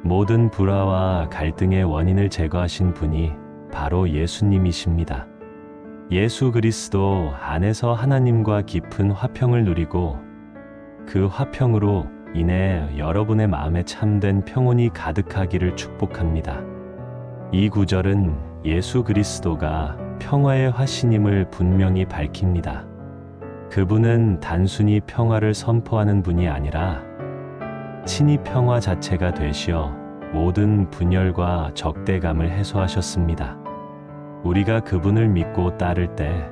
모든 불화와 갈등의 원인을 제거하신 분이 바로 예수님이십니다. 예수 그리스도 안에서 하나님과 깊은 화평을 누리고 그 화평으로 인해 여러분의 마음에 참된 평온이 가득하기를 축복합니다. 이 구절은 예수 그리스도가 평화의 화신임을 분명히 밝힙니다. 그분은 단순히 평화를 선포하는 분이 아니라 친히 평화 자체가 되시어 모든 분열과 적대감을 해소하셨습니다. 우리가 그분을 믿고 따를 때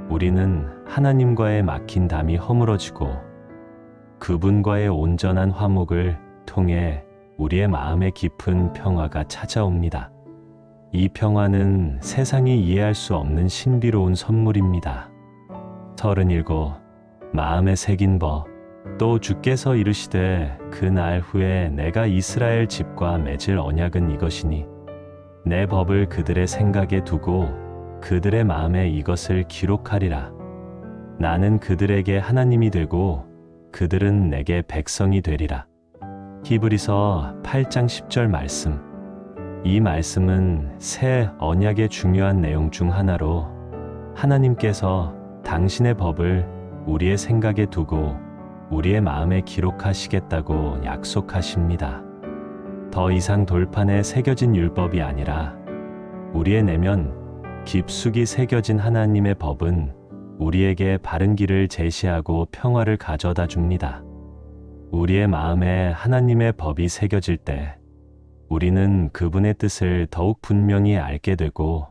우리는 하나님과의 막힌 담이 허물어지고 그분과의 온전한 화목을 통해 우리의 마음에 깊은 평화가 찾아옵니다. 이 평화는 세상이 이해할 수 없는 신비로운 선물입니다. 37. 마음에 새긴 법. 또 주께서 이르시되 그 날 후에 내가 이스라엘 집과 맺을 언약은 이것이니 내 법을 그들의 생각에 두고 그들의 마음에 이것을 기록하리라. 나는 그들에게 하나님이 되고 그들은 내게 백성이 되리라. 히브리서 8장 10절 말씀. 이 말씀은 새 언약의 중요한 내용 중 하나로 하나님께서 당신의 법을 우리의 생각에 두고 우리의 마음에 기록하시겠다고 약속하십니다. 더 이상 돌판에 새겨진 율법이 아니라 우리의 내면 깊숙이 새겨진 하나님의 법은 우리에게 바른 길을 제시하고 평화를 가져다 줍니다. 우리의 마음에 하나님의 법이 새겨질 때 우리는 그분의 뜻을 더욱 분명히 알게 되고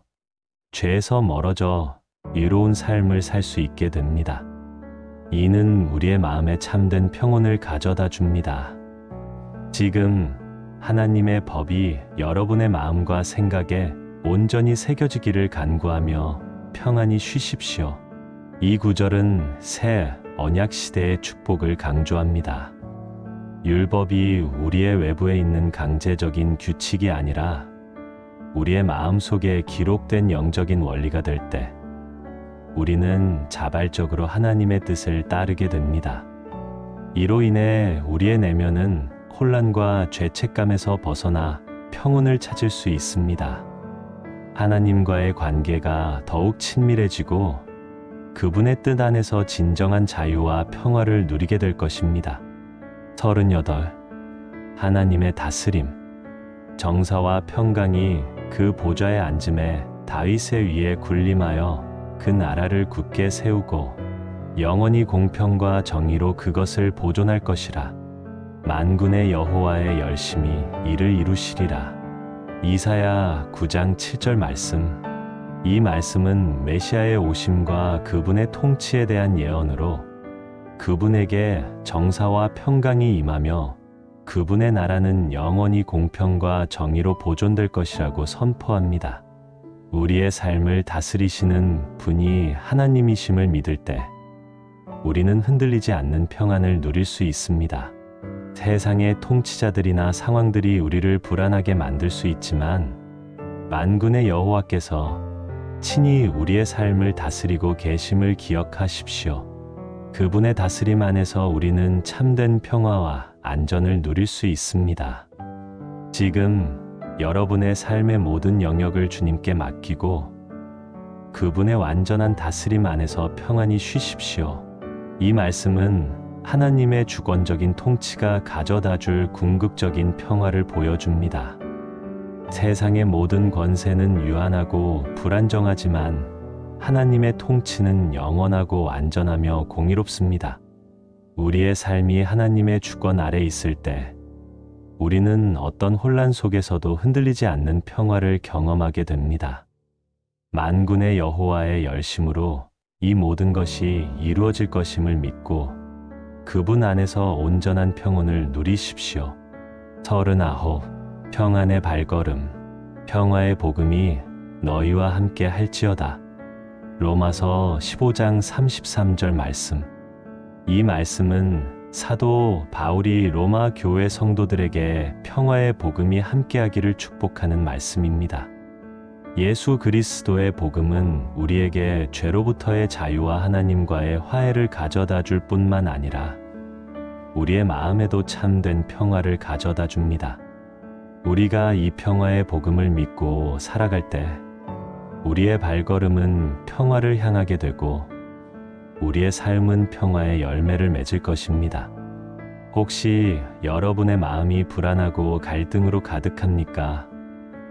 죄에서 멀어져 의로운 삶을 살 수 있게 됩니다. 이는 우리의 마음에 참된 평온을 가져다 줍니다. 지금 하나님의 법이 여러분의 마음과 생각에 온전히 새겨지기를 간구하며 평안히 쉬십시오. 이 구절은 새 언약 시대의 축복을 강조합니다. 율법이 우리의 외부에 있는 강제적인 규칙이 아니라 우리의 마음 속에 기록된 영적인 원리가 될 때 우리는 자발적으로 하나님의 뜻을 따르게 됩니다. 이로 인해 우리의 내면은 혼란과 죄책감에서 벗어나 평온을 찾을 수 있습니다. 하나님과의 관계가 더욱 친밀해지고 그분의 뜻 안에서 진정한 자유와 평화를 누리게 될 것입니다. 38. 하나님의 다스림. 정사와 평강이 그 보좌에 앉음에 다윗의 위에 군림하여 그 나라를 굳게 세우고 영원히 공평과 정의로 그것을 보존할 것이라. 만군의 여호와의 열심히 이를 이루시리라. 이사야 9장 7절 말씀. 이 말씀은 메시아의 오심과 그분의 통치에 대한 예언으로 그분에게 정사와 평강이 임하며 그분의 나라는 영원히 공평과 정의로 보존될 것이라고 선포합니다. 우리의 삶을 다스리시는 분이 하나님이심을 믿을 때 우리는 흔들리지 않는 평안을 누릴 수 있습니다. 세상의 통치자들이나 상황들이 우리를 불안하게 만들 수 있지만 만군의 여호와께서 친히 우리의 삶을 다스리고 계심을 기억하십시오. 그분의 다스림 안에서 우리는 참된 평화와 안전을 누릴 수 있습니다. 지금 여러분의 삶의 모든 영역을 주님께 맡기고 그분의 완전한 다스림 안에서 평안히 쉬십시오. 이 말씀은 하나님의 주권적인 통치가 가져다 줄 궁극적인 평화를 보여줍니다. 세상의 모든 권세는 유한하고 불안정하지만 하나님의 통치는 영원하고 안전하며 공의롭습니다. 우리의 삶이 하나님의 주권 아래 있을 때 우리는 어떤 혼란 속에서도 흔들리지 않는 평화를 경험하게 됩니다. 만군의 여호와의 열심으로 이 모든 것이 이루어질 것임을 믿고 그분 안에서 온전한 평온을 누리십시오. 39. 평안의 발걸음. 평화의 복음이 너희와 함께 할지어다. 로마서 15장 33절 말씀. 이 말씀은 사도 바울이 로마 교회 성도들에게 평화의 복음이 함께하기를 축복하는 말씀입니다. 예수 그리스도의 복음은 우리에게 죄로부터의 자유와 하나님과의 화해를 가져다 줄 뿐만 아니라 우리의 마음에도 참된 평화를 가져다 줍니다. 우리가 이 평화의 복음을 믿고 살아갈 때 우리의 발걸음은 평화를 향하게 되고 우리의 삶은 평화의 열매를 맺을 것입니다. 혹시 여러분의 마음이 불안하고 갈등으로 가득합니까?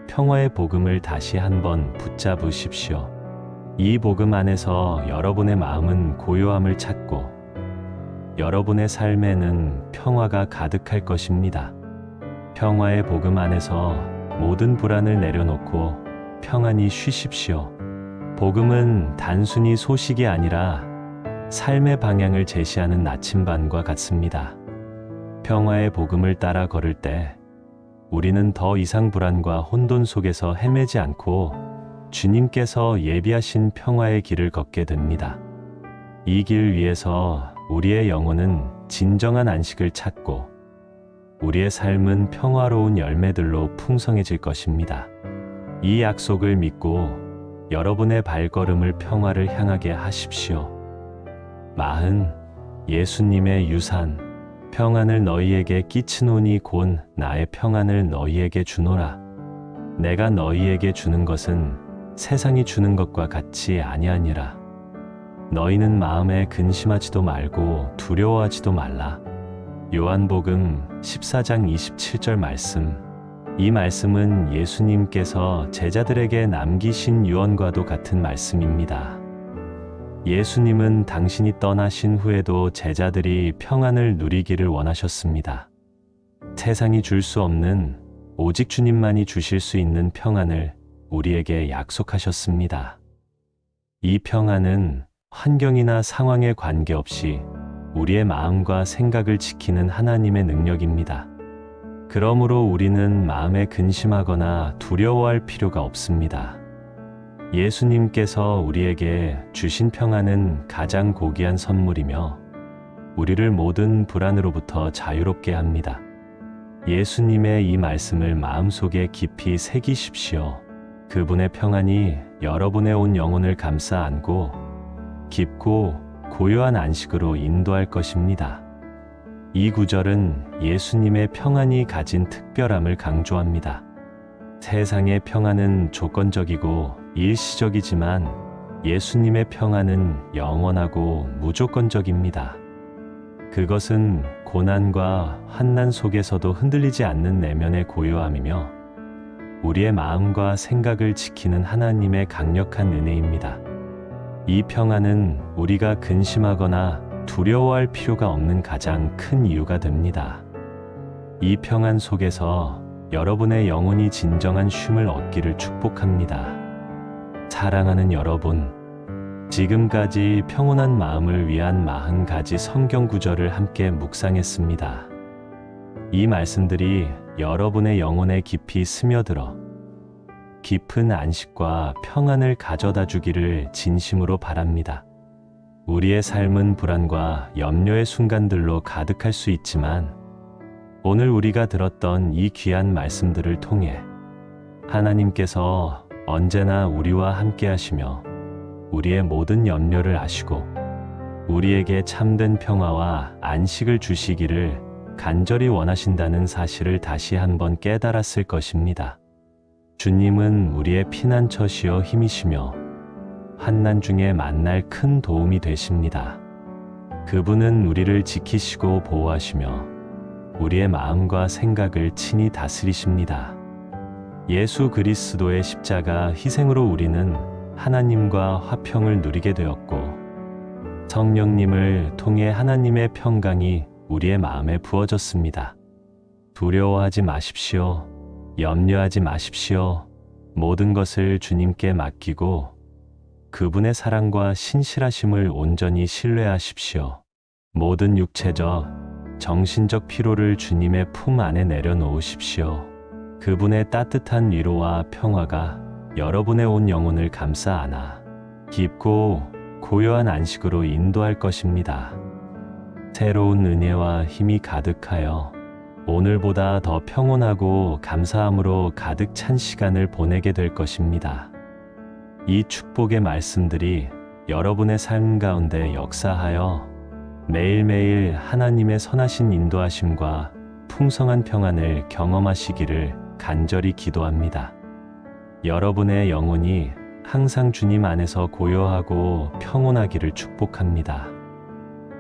평화의 복음을 다시 한번 붙잡으십시오. 이 복음 안에서 여러분의 마음은 고요함을 찾고 여러분의 삶에는 평화가 가득할 것입니다. 평화의 복음 안에서 모든 불안을 내려놓고 평안히 쉬십시오. 복음은 단순히 소식이 아니라 삶의 방향을 제시하는 나침반과 같습니다. 평화의 복음을 따라 걸을 때 우리는 더 이상 불안과 혼돈 속에서 헤매지 않고 주님께서 예비하신 평화의 길을 걷게 됩니다. 이 길 위에서 우리의 영혼은 진정한 안식을 찾고 우리의 삶은 평화로운 열매들로 풍성해질 것입니다. 이 약속을 믿고 여러분의 발걸음을 평화를 향하게 하십시오. 예수님의 유산, 평안을 너희에게 끼치노니 곧 나의 평안을 너희에게 주노라. 내가 너희에게 주는 것은 세상이 주는 것과 같이 아니하니라. 너희는 마음에 근심하지도 말고 두려워하지도 말라. 요한복음 14장 27절 말씀. 이 말씀은 예수님께서 제자들에게 남기신 유언과도 같은 말씀입니다. 예수님은 당신이 떠나신 후에도 제자들이 평안을 누리기를 원하셨습니다. 세상이 줄 수 없는 오직 주님만이 주실 수 있는 평안을 우리에게 약속하셨습니다. 이 평안은 환경이나 상황에 관계없이 우리의 마음과 생각을 지키는 하나님의 능력입니다. 그러므로 우리는 마음에 근심하거나 두려워할 필요가 없습니다. 예수님께서 우리에게 주신 평안은 가장 고귀한 선물이며 우리를 모든 불안으로부터 자유롭게 합니다. 예수님의 이 말씀을 마음속에 깊이 새기십시오. 그분의 평안이 여러분의 온 영혼을 감싸 안고 깊고 고요한 안식으로 인도할 것입니다. 이 구절은 예수님의 평안이 가진 특별함을 강조합니다. 세상의 평안은 조건적이고 일시적이지만 예수님의 평안은 영원하고 무조건적입니다. 그것은 고난과 환난 속에서도 흔들리지 않는 내면의 고요함이며 우리의 마음과 생각을 지키는 하나님의 강력한 은혜입니다. 이 평안은 우리가 근심하거나 두려워할 필요가 없는 가장 큰 이유가 됩니다. 이 평안 속에서 여러분의 영혼이 진정한 쉼을 얻기를 축복합니다. 사랑하는 여러분, 지금까지 평온한 마음을 위한 40가지 성경 구절을 함께 묵상했습니다. 이 말씀들이 여러분의 영혼에 깊이 스며들어 깊은 안식과 평안을 가져다 주기를 진심으로 바랍니다. 우리의 삶은 불안과 염려의 순간들로 가득할 수 있지만 오늘 우리가 들었던 이 귀한 말씀들을 통해 하나님께서 언제나 우리와 함께 하시며 우리의 모든 염려를 아시고 우리에게 참된 평화와 안식을 주시기를 간절히 원하신다는 사실을 다시 한번 깨달았을 것입니다. 주님은 우리의 피난처시여 힘이시며 환난 중에 만날 큰 도움이 되십니다. 그분은 우리를 지키시고 보호하시며 우리의 마음과 생각을 친히 다스리십니다. 예수 그리스도의 십자가 희생으로 우리는 하나님과 화평을 누리게 되었고 성령님을 통해 하나님의 평강이 우리의 마음에 부어졌습니다. 두려워하지 마십시오. 염려하지 마십시오. 모든 것을 주님께 맡기고 그분의 사랑과 신실하심을 온전히 신뢰하십시오. 모든 육체적, 정신적 피로를 주님의 품 안에 내려놓으십시오. 그분의 따뜻한 위로와 평화가 여러분의 온 영혼을 감싸 안아 깊고 고요한 안식으로 인도할 것입니다. 새로운 은혜와 힘이 가득하여 오늘보다 더 평온하고 감사함으로 가득 찬 시간을 보내게 될 것입니다. 이 축복의 말씀들이 여러분의 삶 가운데 역사하여 매일매일 하나님의 선하신 인도하심과 풍성한 평안을 경험하시기를 간절히 기도합니다. 여러분의 영혼이 항상 주님 안에서 고요하고 평온하기를 축복합니다.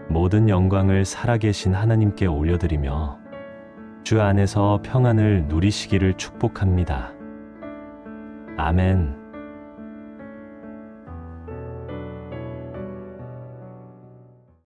모든 영광을 살아계신 하나님께 올려드리며 주 안에서 평안을 누리시기를 축복합니다. 아멘.